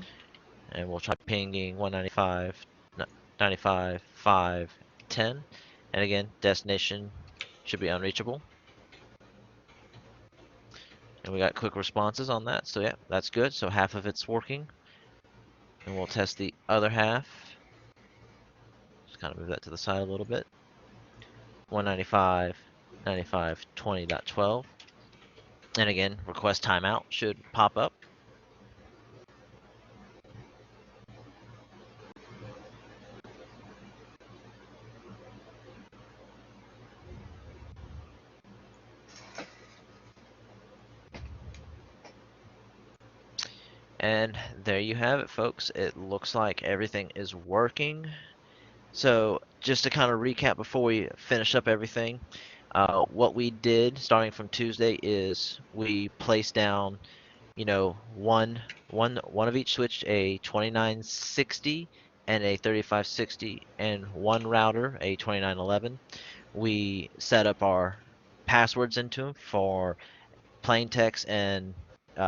and we'll try pinging 195.95.5.10. And again, destination should be unreachable. And we got quick responses on that. So yeah, that's good. So half of it's working. And we'll test the other half. Just kind of move that to the side a little bit. 195.95.20.12. And again, request timeout should pop up. And there you have it, folks. It looks like everything is working. So just to kind of recap before we finish up everything, what we did starting from Tuesday is we placed down, one of each switch, a 2960 and a 3560, and one router, a 2911. We set up our passwords into them for plain text and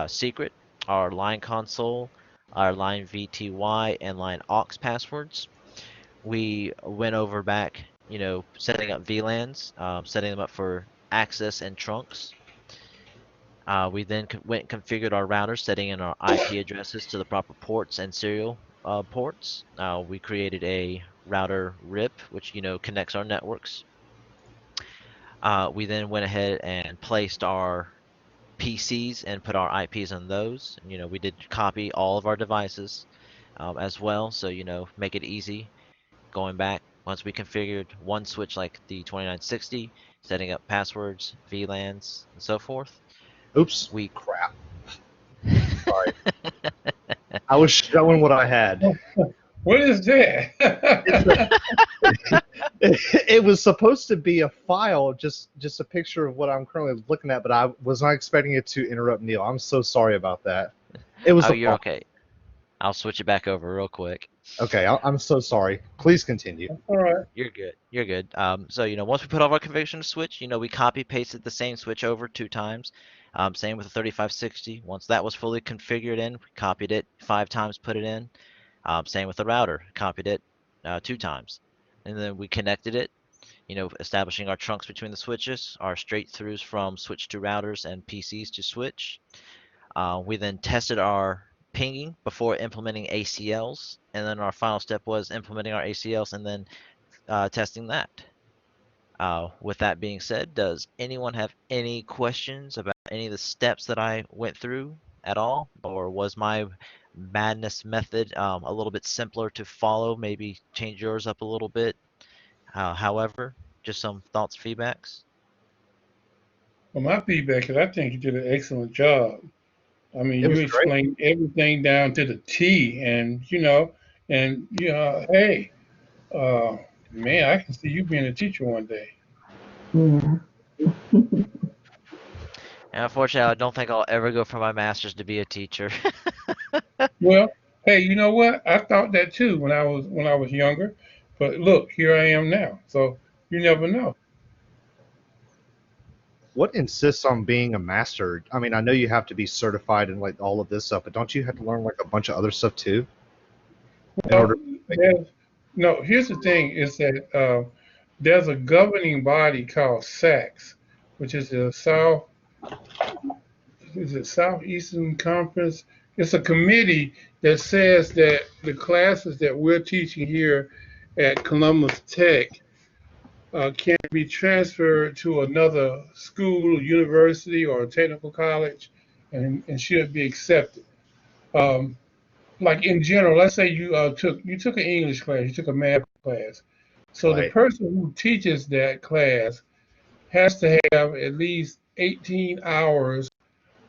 secret, our line console, our line VTY, and line aux passwords. We went over back, setting up VLANs, setting them up for access and trunks. We then went and configured our routers, setting in our IP addresses to the proper ports and serial ports. We created a router RIP, which connects our networks. We then went ahead and placed our PCs and put our IPs on those. And, we did copy all of our devices as well, so make it easy. going back, once we configured one switch like the 2960, setting up passwords, VLANs, and so forth, Oops. we Crap. Sorry. I was showing what I had. What is It's that? it was supposed to be a file, just a picture of what I'm currently looking at, but I was not expecting it to interrupt Neil. I'm so sorry about that. It was oh, a you're file. okay. I'll switch it back over real quick. Okay, I'm so sorry. Please continue. All right. You're good. You're good. So once we put all our configuration to switch, we copy pasted the same switch over 2 times. Same with the 3560. Once that was fully configured in, we copied it 5 times, put it in. Same with the router, copied it 2 times, and then we connected it. Establishing our trunks between the switches, our straight throughs from switch to routers and PCs to switch. We then tested our pinging before implementing ACLs, and then our final step was implementing our ACLs and then testing that. With that being said, does anyone have any questions about any of the steps that I went through at all? Or was my madness method a little bit simpler to follow? Maybe change yours up a little bit? However, just some thoughts, feedbacks? Well, my feedback is I think you did an excellent job. I mean, It you was great. explained everything down to the T, hey, uh, man, I can see you being a teacher one day. Yeah. And unfortunately, I don't think I'll ever go for my master's to be a teacher. Well, hey, you know what? I thought that too when I was younger, but look, here I am now. So you never know. What insists on being a master? I mean, I know you have to be certified and like all of this stuff, but don't you have to learn like a bunch of other stuff too in order Well, to make it? there's no. Here's the thing: is that there's a governing body called SACS, which is the Southeastern Conference. It's a committee that says that the classes that we're teaching here at Columbus Tech can be transferred to another school, university, or technical college, and should be accepted. Um, like in general, let's say you took an English class, you took a math class. So the Right. person who teaches that class has to have at least 18 hours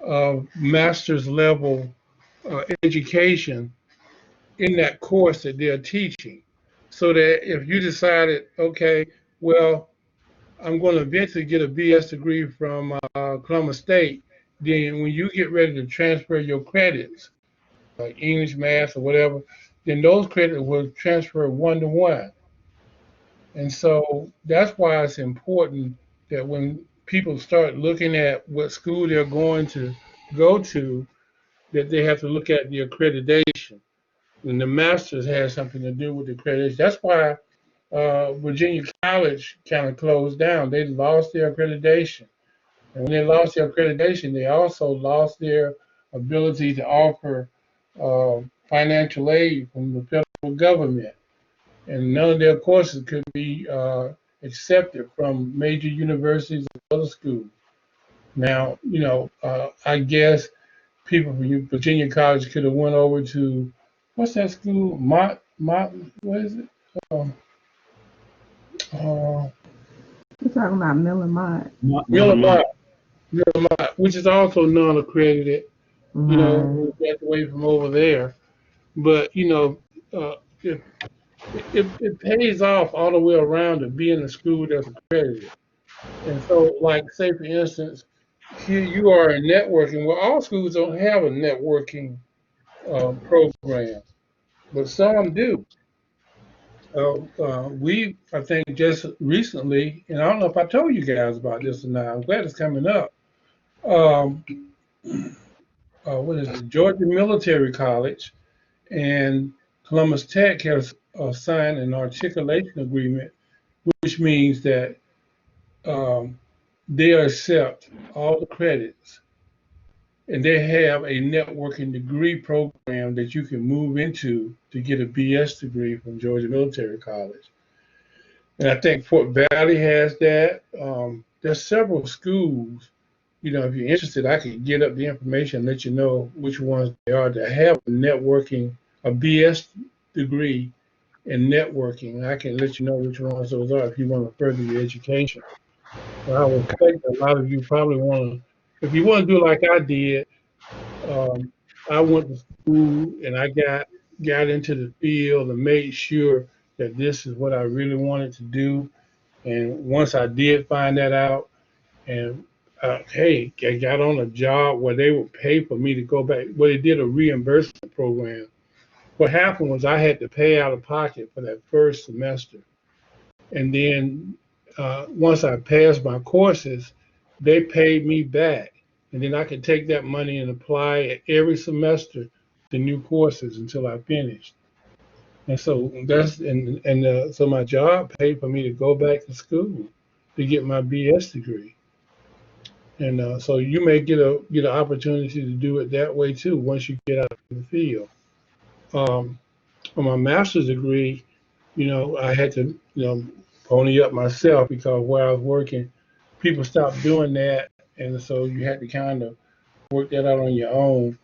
of master's level education in that course that they're teaching. So that if you decided, okay, well, I'm going to eventually get a BS degree from Columbus State, then when you get ready to transfer your credits, like English, math, or whatever, then those credits will transfer 1 to 1. And so that's why it's important that when people start looking at what school they're going to go to, that they have to look at the accreditation. And the masters has something to do with the accreditation. That's why Virginia College kind of closed down. They lost their accreditation. And when they lost their accreditation, they also lost their ability to offer financial aid from the federal government. And none of their courses could be accepted from major universities or other schools. Now, I guess people from Virginia College could have went over to what's that school? What is it? Um, uh, You're talking about Miller Mott. Miller Miller which is also non-accredited. Right. We got away from over there. But it, it pays off all the way around to be in a school that's accredited. And so, like, say for instance, here you are in networking. Well, all schools don't have a networking program, but some do. I think, just recently, and I don't know if I told you guys about this or not. I'm glad it's coming up. Um, what is it? Georgia Military College and Columbus Tech has signed an articulation agreement, which means that um, they accept all the credits and they have a networking degree program that you can move into to get a BS degree from Georgia Military College. And I think Fort Valley has that. There's several schools. If you're interested, I could get up the information and let you know which ones they are that have a BS degree and networking. I can let you know which ones those are if you want to further your education. But I would think a lot of you probably want to, if you want to do like I did, um, I went to school and I got into the field and made sure that this is what I really wanted to do. And once I did find that out, and hey, I got on a job where they would pay for me to go back. Well, they did a reimbursement program. What happened was I had to pay out of pocket for that first semester, and then once I passed my courses, they paid me back, and then I could take that money and apply it every semester to new courses until I finished. And so so my job paid for me to go back to school to get my BS degree. And so you may get an opportunity to do it that way too once you get out in the field. Um, for my master's degree, I had to pony up myself because where I was working, people stopped doing that, and so you had to kind of work that out on your own.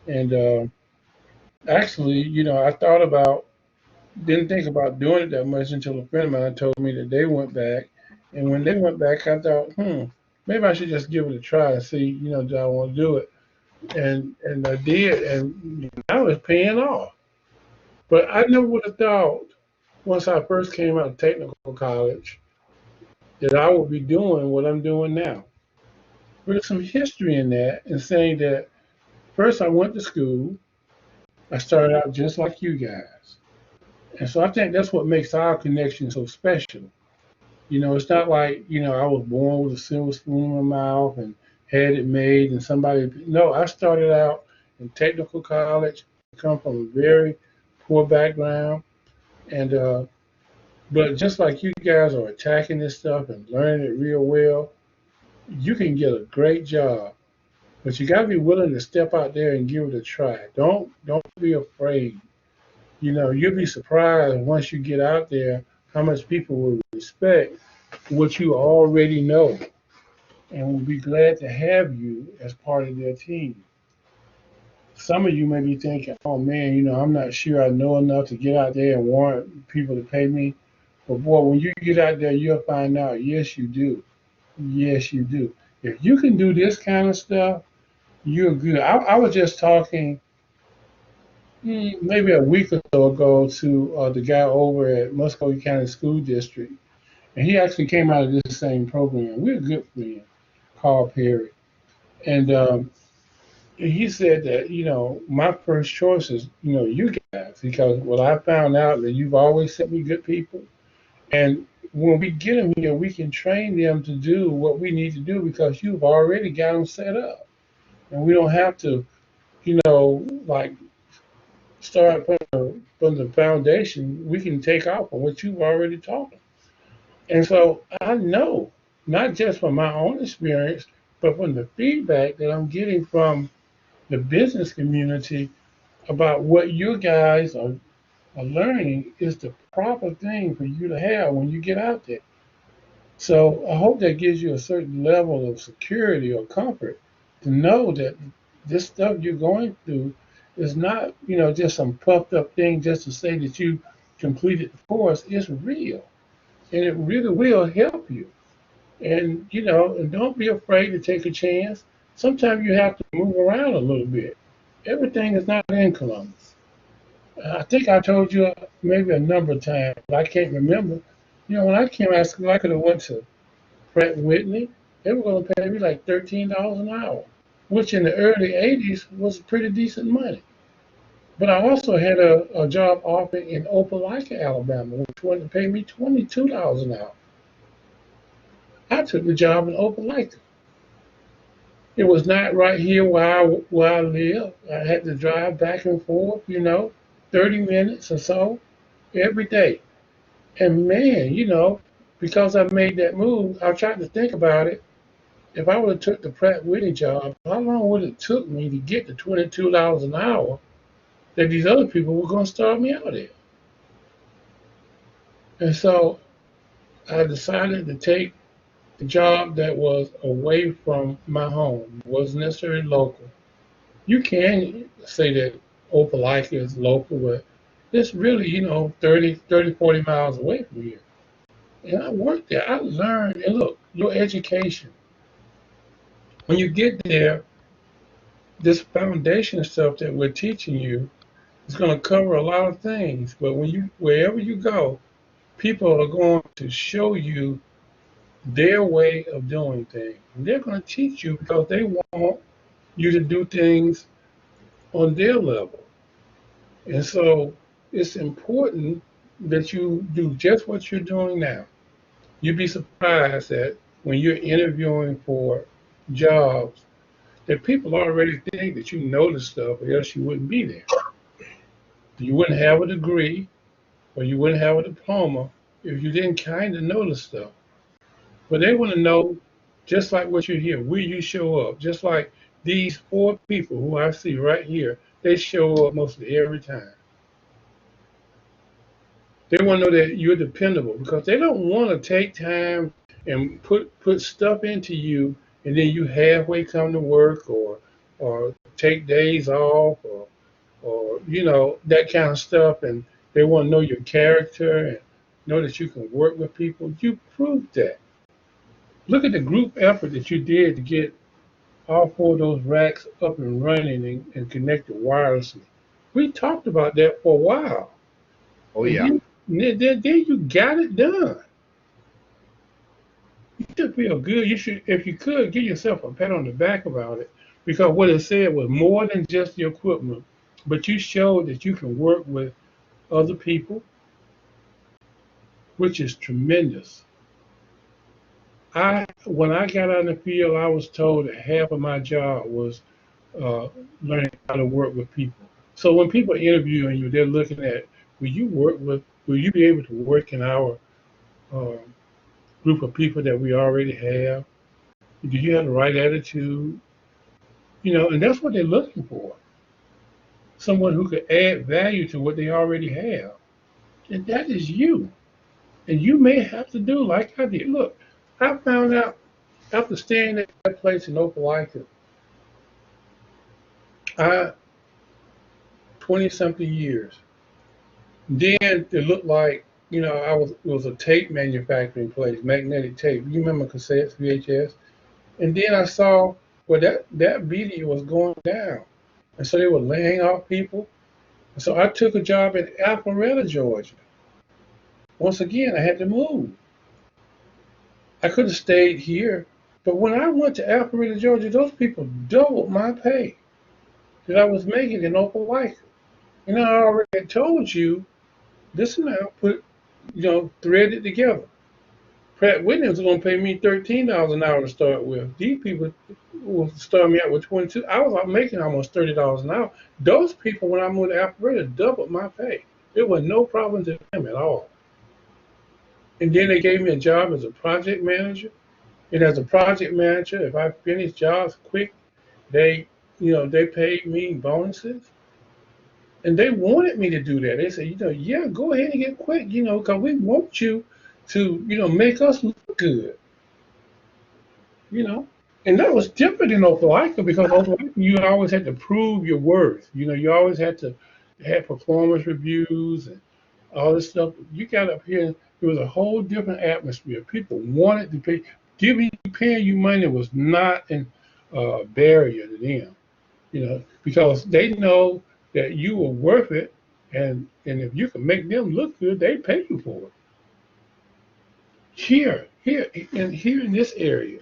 And actually, I thought about didn't think about doing it that much until a friend of mine told me that they went back, and when they went back, I thought, maybe I should just give it a try and see, do I want to do it? And I did, and now it's paying off. But I never would have thought once I first came out of technical college that I would be doing what I'm doing now. There's some history in that, and saying that first I went to school, I started out just like you guys. And so I think that's what makes our connection so special. It's not like, I was born with a silver spoon in my mouth and had it made and somebody, no, I started out in technical college, come from a very poor background. And, but just like you guys are attacking this stuff and learning it real well, you can get a great job. But you got to be willing to step out there and give it a try. Don't be afraid. You'll be surprised once you get out there how much people will respect what you already know and will be glad to have you as part of their team. Some of you may be thinking, oh man, I'm not sure I know enough to get out there and warrant people to pay me. But boy, when you get out there, you'll find out, yes, you do. Yes, you do. If you can do this kind of stuff, you're good. I was just talking maybe a week or so ago to the guy over at Muscogee County School District, and he actually came out of this same program. We're good friends, Carl Perry, and he said that my first choice is you guys because well I found out that you've always sent me good people, and when we get them here, we can train them to do what we need to do because you've already got them set up, and we don't have to like start from the foundation. We can take off on what you've already taught them. And so I know, not just from my own experience, but from the feedback that I'm getting from the business community about what you guys are learning is the proper thing for you to have when you get out there. So I hope that gives you a certain level of security or comfort to know that this stuff you're going through is not, just some puffed up thing just to say that you completed the course. It's real, and it really will help you. And and don't be afraid to take a chance. Sometimes you have to move around a little bit. Everything is not in Columbus. I think I told you maybe a number of times, but I can't remember. When I came out of school, I could have went to Pratt and Whitney. They were going to pay me like $13 an hour, which in the early '80s was pretty decent money. But I also had a job offer in Opelika, Alabama, which wanted to pay me $22 an hour. I took the job in Opelika. It was not right here where I live. I had to drive back and forth, 30 minutes or so every day. And man, because I made that move, I tried to think about it. If I would have took the Pratt Whitney job, how long would it took me to get to $22 an hour that these other people were going to start me out at? And so I decided to take the job that was away from my home, wasn't necessarily local. You can say that Opelika is local, but It's really, 30, 40 miles away from here. And I worked there. I learned, and look, your education. When you get there, this foundation stuff that we're teaching you is going to cover a lot of things. But wherever you go, people are going to show you their way of doing things. And they're going to teach you because they want you to do things on their level. And so it's important that you do just what you're doing now. You'd be surprised that when you're interviewing for jobs, that people already think that you know the stuff, or else you wouldn't be there. You wouldn't have a degree, or you wouldn't have a diploma if you didn't kind of know the stuff. But they want to know, just like what you're here, will you show up? Just like these four people who I see right here, they show up mostly every time. They want to know that you're dependable because they don't want to take time and put stuff into you and then you halfway come to work or take days off or that kind of stuff, and they want to know your character and know that you can work with people. You proved that. Look at the group effort that you did to get all four of those racks up and running and connected wirelessly. We talked about that for a while. Oh And yeah. then you got it done. You should feel good. You should, if you could, give yourself a pat on the back about it, because what it said was more than just the equipment, but you showed that you can work with other people, which is tremendous. When I got out in the field, I was told that half of my job was uh, learning how to work with people. So when people are interviewing you, they're looking at, will you be able to work in our uh, group of people that we already have? Do you have the right attitude? And that's what they're looking for. Someone who could add value to what they already have. And that is you. And you may have to do like I did. Look, I found out after staying at that place in Opelika, I 20 something years. Then it looked like, it was a tape manufacturing place, magnetic tape. You remember cassettes, VHS? And then I saw well that video was going down. And so they were laying off people. And so I took a job in Alpharetta, Georgia. Once again, I had to move. I could have stayed here. But when I went to Alpharetta, Georgia, those people doubled my pay that I was making in Opelika. And I already had told you this amount thread it together. Pratt Whitney was going to pay me $13 an hour to start with. These people will start me out with 22. I was making almost $30 an hour. Those people, when I moved to Alpharetta, doubled my pay. There was no problem to them at all. And then they gave me a job as a project manager. And as a project manager, if I finished jobs quick, they paid me bonuses. And they wanted me to do that. They said, yeah, go ahead and get quick, because we want you to, make us look good, you know. And that was different in Opelika because Opelika, you always had to prove your worth. You always had to have performance reviews and all this stuff. You got up here, it was a whole different atmosphere. People wanted to pay, paying you money was not a barrier to them, because they know that you are worth it, and if you can make them look good, they pay you for it. Here in this area,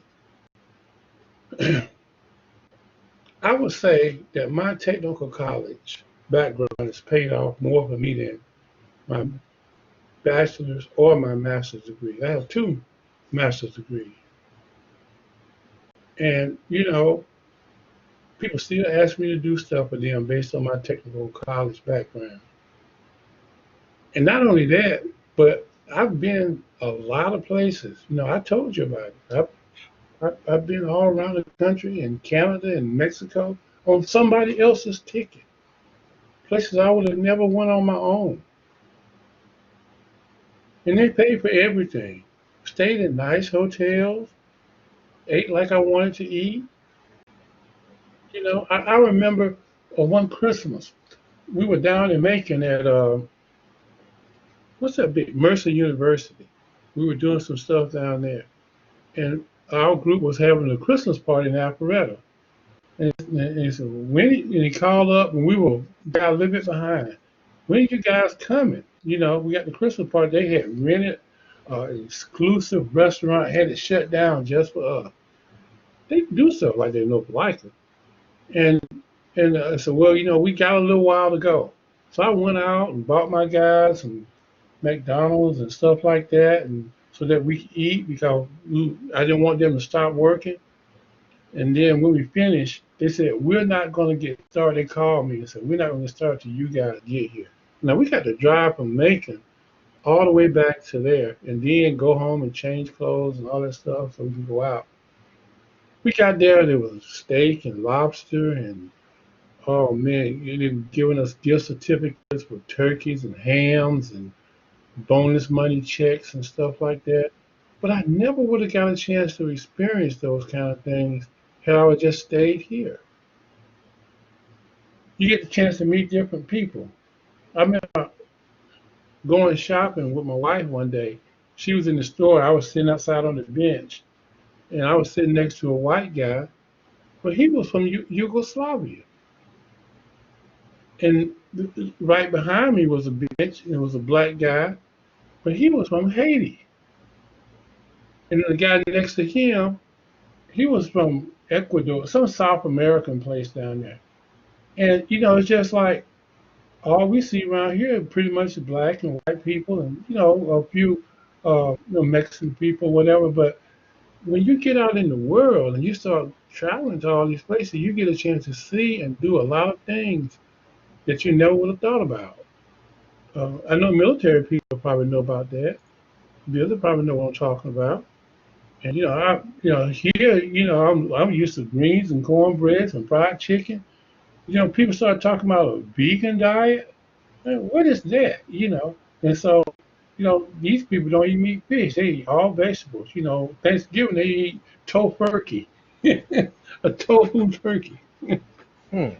I would say that my technical college background has paid off more for me than my bachelor's or my master's degree. I have two master's degrees, and people still ask me to do stuff for them based on my technical college background. And not only that, but I've been a lot of places. I told you about it. I've been all around the country, in Canada and Mexico, on somebody else's ticket. Places I would have never went on my own. And they paid for everything. Stayed in nice hotels, ate like I wanted to eat. I remember one Christmas, we were down in Macon at what's that big Mercer University. We were doing some stuff down there, and our group was having a Christmas party in Alpharetta. And he said, and he called up, and we were got a little bit behind. When are you guys coming? You know, we got the Christmas party. They had rented an exclusive restaurant, had it shut down just for us. They do stuff like they know like it. And I said, well, you know, we got a little while to go. So I went out and bought my guys some McDonald's and stuff like that, and so that we could eat because I didn't want them to stop working. And then when we finished, they said, we're not going to get started. They called me and said, we're not going to start till you guys get here. Now, we got to drive from Macon all the way back to there and then go home and change clothes and all that stuff so we can go out. We got there was steak and lobster and, oh man, they've given us gift certificates for turkeys and hams and bonus money checks and stuff like that. But I never would have got a chance to experience those kind of things had I would just stayed here. You get the chance to meet different people. I remember going shopping with my wife one day. She was in the store. I was sitting outside on the bench, and I was sitting next to a white guy, but he was from Yugoslavia. And right behind me was a bench, and it was a black guy, but he was from Haiti. And the guy next to him, he was from Ecuador, some South American place down there. And you know, it's just like all we see around here are pretty much black and white people, and you know, a few Mexican people, whatever. But when you get out in the world and you start traveling to all these places, you get a chance to see and do a lot of things that you never would have thought about. I know military people probably know about that. The other probably know what I'm talking about. And here, I'm used to greens and cornbreads and fried chicken. You know, people start talking about a vegan diet. What is that? You know, and so, these people don't even eat fish. They eat all vegetables. You know, Thanksgiving they eat tofurkey, a tofu turkey. Hmm.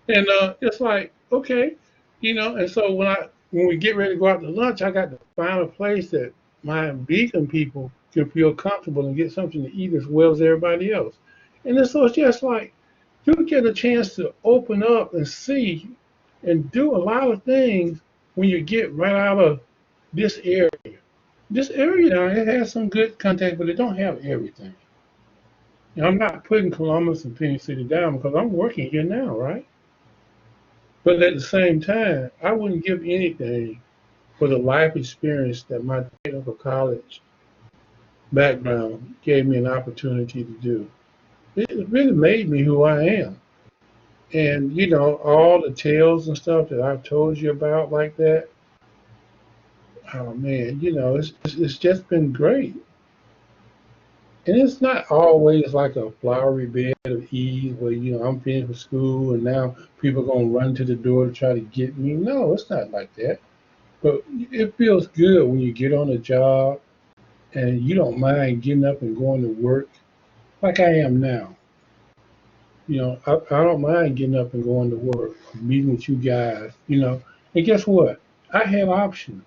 And it's like, okay, and so when we get ready to go out to lunch, I got to find a place that my vegan people can feel comfortable and get something to eat as well as everybody else. And then so it's just like you get a chance to open up and see and do a lot of things when you get right out of this area. This area down here has some good contact, but it don't have everything. And I'm not putting Columbus and Penny City down because I'm working here now, right? But at the same time, I wouldn't give anything for the life experience that my technical college background gave me an opportunity to do. It really made me who I am. And, all the tales and stuff that I've told you about like that, oh man, it's just been great. And it's not always like a flowery bed of ease where, I'm finished with school and now people are going to run to the door to try to get me. No, it's not like that. But it feels good when you get on a job and you don't mind getting up and going to work like I am now. I don't mind getting up and going to work, meeting with you guys. And guess what? I had options.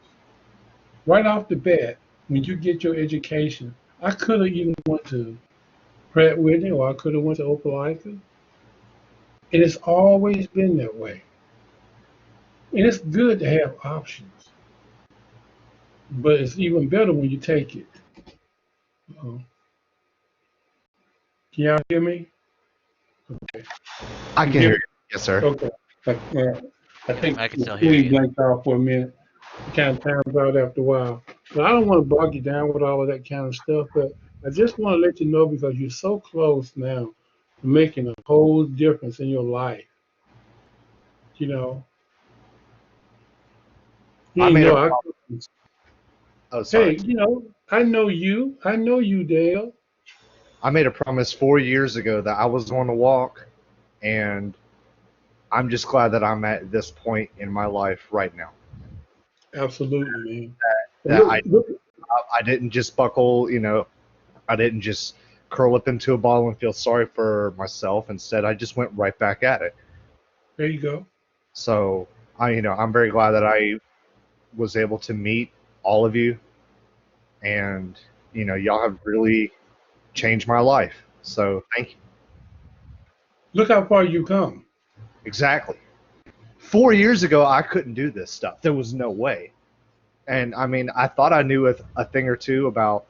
Right off the bat, when you get your education, I could have even went to Pratt Whitney or I could have went to Opelika. And it's always been that way. And it's good to have options. But it's even better when you take it. Uh, can y'all hear me? Okay. I You can hear hear me? you. Yes, sir. Okay. I think I can the still hear screen you. blanked out for a minute. It kind of times out after a while. But I don't want to bog you down with all of that kind of stuff. But I just want to let you know because you're so close now to making a whole difference in your life. You know, I you made a know, oh hey, sorry. I know you. I know you, Dale. I made a promise 4 years ago that I was going to walk, and I'm just glad that I'm at this point in my life right now. Absolutely, man. And That I didn't just buckle, I didn't just curl up into a ball and feel sorry for myself. Instead, I just went right back at it. there you go. So I'm very glad that I was able to meet all of you, and y'all have really changed my life. So thank you. Look how far you come. Exactly. 4 years ago, I couldn't do this stuff. There was no way. And I mean, I thought I knew a thing or two about,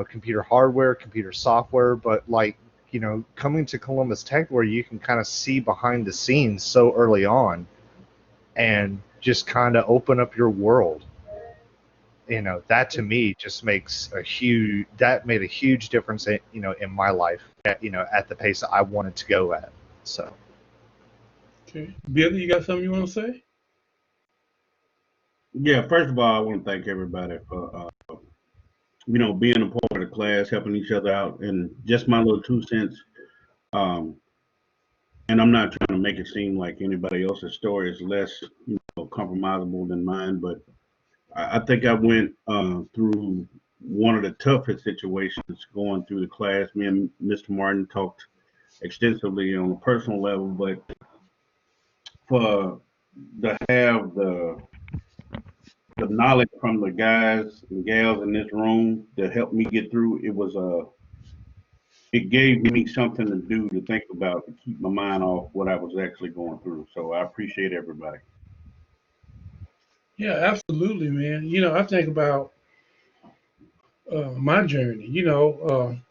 computer hardware, computer software, but like, coming to Columbus Tech where you can kind of see behind the scenes so early on and just kind of open up your world. That to me just that made a huge difference in my life at the pace I wanted to go at. So Okay. Billy, you got something you want to say? Yeah, first of all, I want to thank everybody for being a part of the class, helping each other out, and just my little 2 cents. Um, and I'm not trying to make it seem like anybody else's story is less, compromisable than mine, but I think I went through one of the toughest situations going through the class. Me and Mr. Martin talked extensively on a personal level, but for to have the knowledge from the guys and gals in this room to help me get through, it gave me something to do to think about to keep my mind off what I was actually going through. So I appreciate everybody. Yeah, absolutely, man. I think about my journey. Man,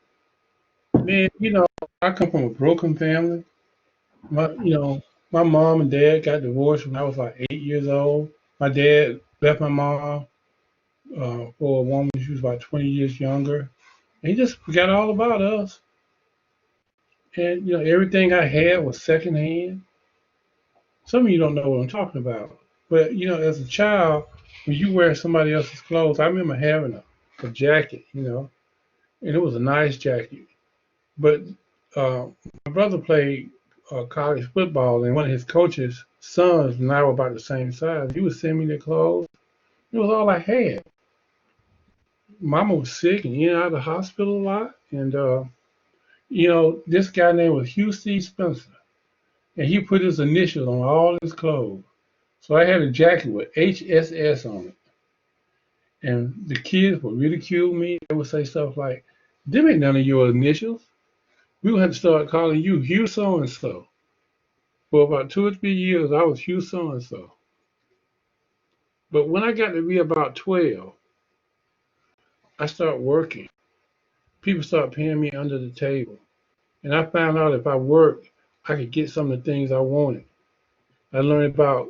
I come from a broken family. My mom and dad got divorced when I was like 8 years old. My dad left my mom for a woman she was about 20 years younger. And he just forgot all about us. And everything I had was secondhand. Some of you don't know what I'm talking about. But as a child, when you wear somebody else's clothes, I remember having a jacket, and it was a nice jacket. But uh, my brother played college football, and one of his coach's sons and I were about the same size. He would send me the clothes. It was all I had. Mama was sick and in and out of the hospital a lot. And, this guy named was Hugh C. Spencer. And he put his initials on all his clothes. So I had a jacket with HSS on it. And the kids would ridicule me. They would say stuff like, them ain't none of your initials. We would have to start calling you Hugh so and so. For about 2 or 3 years, I was Hugh so and so. But when I got to be about 12, I started working. People started paying me under the table. And I found out if I worked, I could get some of the things I wanted. I learned about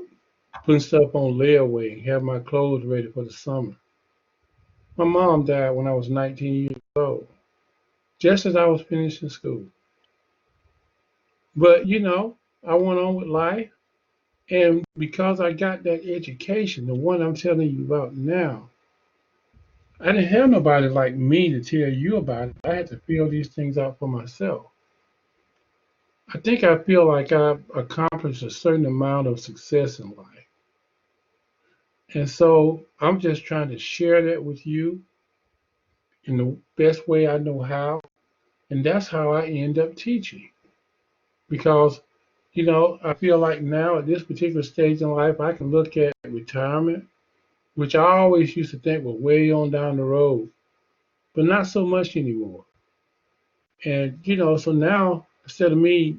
putting stuff on layaway and have my clothes ready for the summer. My mom died when I was 19 years old, just as I was finishing school. But I went on with life. And because I got that education, the one I'm telling you about now, I didn't have nobody like me to tell you about it. I had to figure these things out for myself. I think I feel like I've accomplished a certain amount of success in life. And so I'm just trying to share that with you in the best way I know how. And that's how I end up teaching. Because, I feel like now at this particular stage in life, I can look at retirement, which I always used to think was way on down the road, but not so much anymore. And, so now instead of me,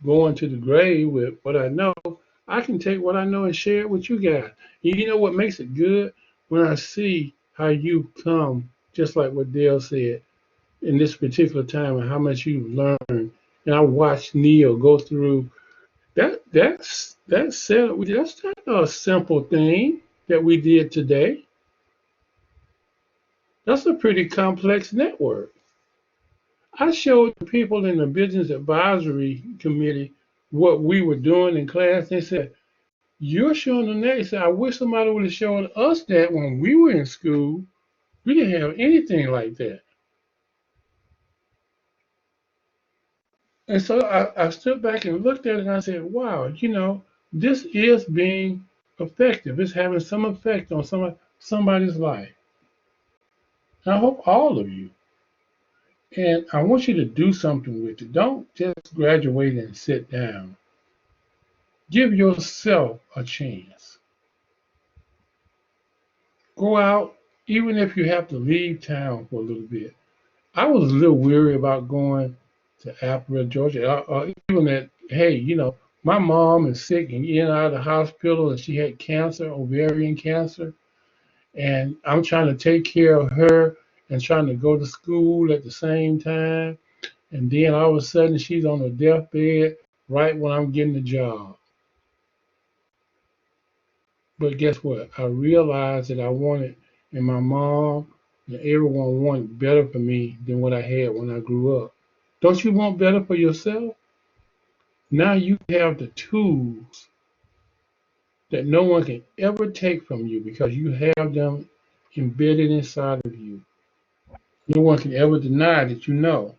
going to the grave with what I know, I can take what I know and share it with you guys. And you know what makes it good? When I see how you come, just like what Dale said, in this particular time and how much you've learned. And I watched Neil go through that. That's not a simple thing that we did today. That's a pretty complex network. I showed the people in the business advisory committee what we were doing in class. They said, "You're showing them that." They said, "I wish somebody would have shown us that when we were in school. We didn't have anything like that." And so I stood back and looked at it and I said, "Wow, this is being effective. It's having some effect on somebody's life." And I hope all of you. And I want you to do something with it. Don't just graduate and sit down. Give yourself a chance. go out, even if you have to leave town for a little bit. I was a little weary about going to Alpharetta, Georgia, even that, hey, my mom is sick and in and out of the hospital and she had cancer, ovarian cancer, and I'm trying to take care of her and trying to go to school at the same time. And then all of a sudden she's on her deathbed right when I'm getting the job. But guess what? I realized that I wanted, and my mom and everyone wanted better for me than what I had when I grew up. Don't you want better for yourself? Now you have the tools that no one can ever take from you because you have them embedded inside of you. No one can ever deny that you know.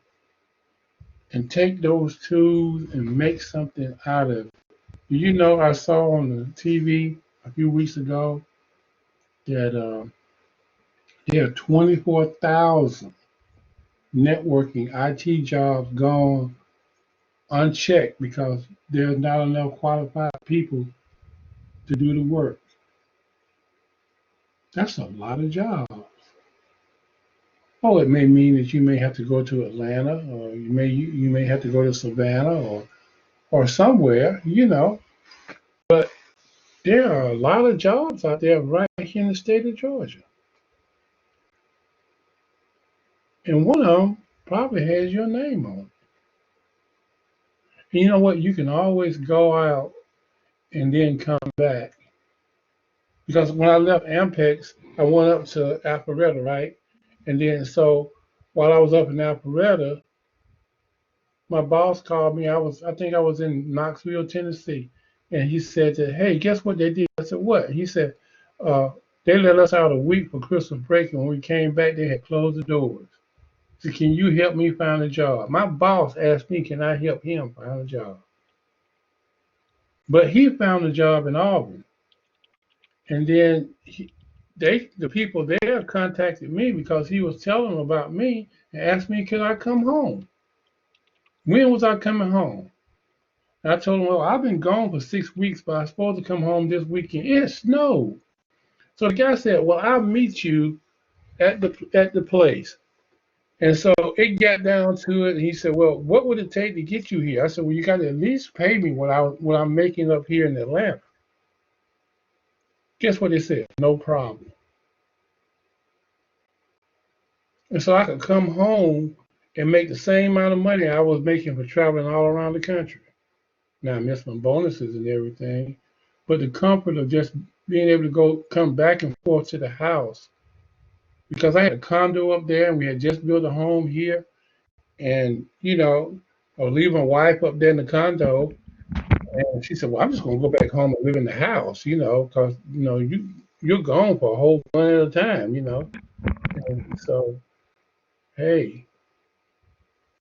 And take those tools and make something out of it. You know, I saw on the TV a few weeks ago that there are 24,000 networking IT jobs gone unchecked because there's not enough qualified people to do the work. That's a lot of jobs. Oh, it may mean that you may have to go to Atlanta, or you may have to go to Savannah, or somewhere, But there are a lot of jobs out there right here in the state of Georgia, and one of them probably has your name on it. And you know what? You can always go out and then come back. Because when I left Ampex, I went up to Alpharetta, right? And then so while I was up in Alpharetta, my boss called me. I think I was in Knoxville, Tennessee, and he said that, hey, guess what they did? I said, what? He said, uh, they let us out a week for Christmas break, and when we came back, they had closed the doors. So can you help me find a job? My boss asked me, can I help him find a job? But he found a job in Auburn, and then the people there contacted me because he was telling them about me and asked me, could I come home? When was I coming home? And I told him, well, I've been gone for 6 weeks, but I'm supposed to come home this weekend. It snowed. So the guy said, well, I'll meet you at the place. And so it got down to it, and he said, well, what would it take to get you here? I said, well, you got to at least pay me what I'm making up here in Atlanta. Guess what he said? No problem. And so I could come home and make the same amount of money I was making for traveling all around the country. Now I missed my bonuses and everything, but the comfort of just being able to come back and forth to the house because I had a condo up there and we had just built a home here, and I was leaving my wife up there in the condo, and she said, "Well, I'm just gonna go back home and live in the house, because you're gone for a whole month at a time. And so, hey,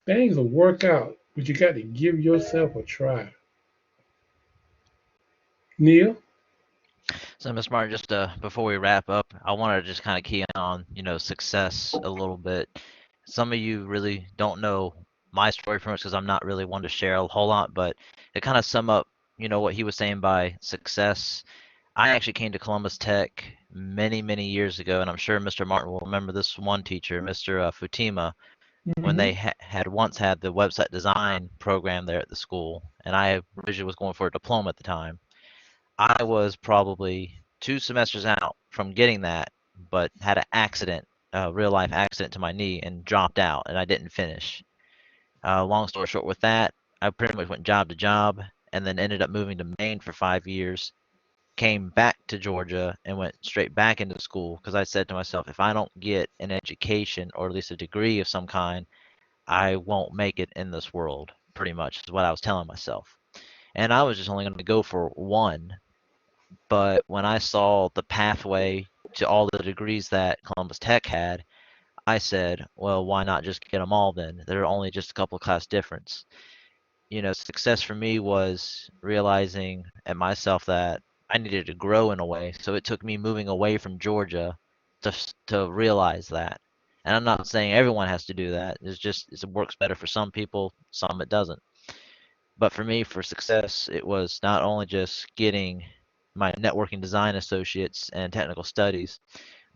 things will work out, but you got to give yourself a try." Neil? So, Miss Martin, just before we wrap up, I wanted to just kind of key on, success a little bit. Some of you really don't know my story from it because I'm not really one to share a whole lot, but to kind of sum up, what he was saying by success. I actually came to Columbus Tech many, many years ago, and I'm sure Mr. Martin will remember this one teacher, Mr. Futima, when Mm-hmm. they had once had the website design program there at the school, and I originally was going for a diploma at the time. I was probably 2 semesters out from getting that, but had an accident, a real life accident to my knee, and dropped out, and I didn't finish. Long story short, with that, I pretty much went job to job, and then ended up moving to Maine for 5 years. Came back to Georgia and went straight back into school because I said to myself, if I don't get an education or at least a degree of some kind, I won't make it in this world. Pretty much is what I was telling myself. And I was just only going to go for one. But when I saw the pathway to all the degrees that Columbus Tech had, I said, well, why not just get them all then? There are only just a couple of class difference. Success for me was realizing at myself that I needed to grow in a way. So it took me moving away from Georgia to realize that. And I'm not saying everyone has to do that. It works better for some people, some it doesn't. But for me, for success, it was not only just getting my networking design associates and technical studies,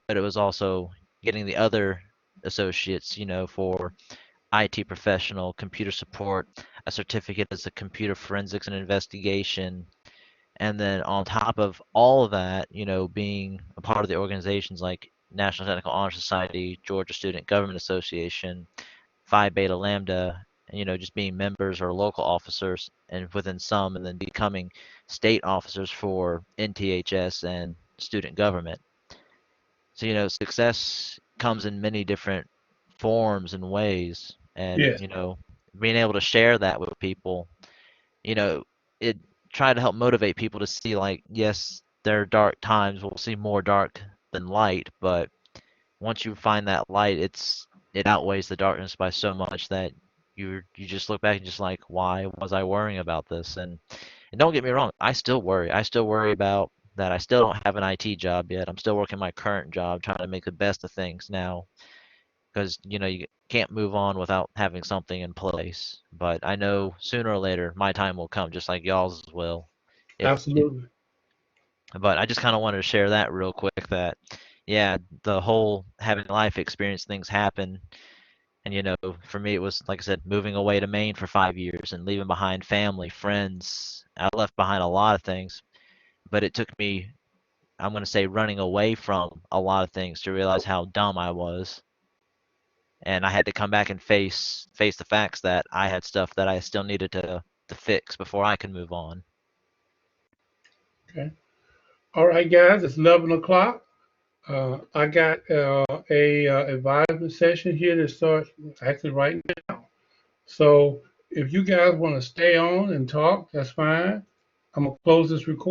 but it was also getting the other associates, for IT professional, computer support, a certificate as a computer forensics and investigation. And then on top of all of that, being a part of the organizations like National Technical Honor Society, Georgia Student Government Association, Phi Beta Lambda, and, just being members or local officers, and within some, and then becoming state officers for NTHS and student government. So, success comes in many different forms and ways. And, Yes, being able to share that with people, you know, it try to help motivate people to see like, yes, there are dark times. We'll see more dark than light, but once you find that light, it outweighs the darkness by so much that you just look back and just like, why was I worrying about this? And don't get me wrong, I still worry. I still worry about that. I still don't have an IT job yet. I'm still working my current job, trying to make the best of things now because you can't move on without having something in place. But I know sooner or later my time will come, just like y'all's will. If absolutely. but I just kind of wanted to share that real quick. That yeah, the whole having life experience things happen, and for me it was like I said, moving away to Maine for 5 years and leaving behind family, friends. I left behind a lot of things, but it took me, I'm going to say, running away from a lot of things to realize how dumb I was. And I had to come back and face the facts that I had stuff that I still needed to fix before I could move on. Okay. All right, guys, it's 11 o'clock. I got a advisement session here that starts actually right now. So if you guys want to stay on and talk, that's fine. I'm gonna close this recording.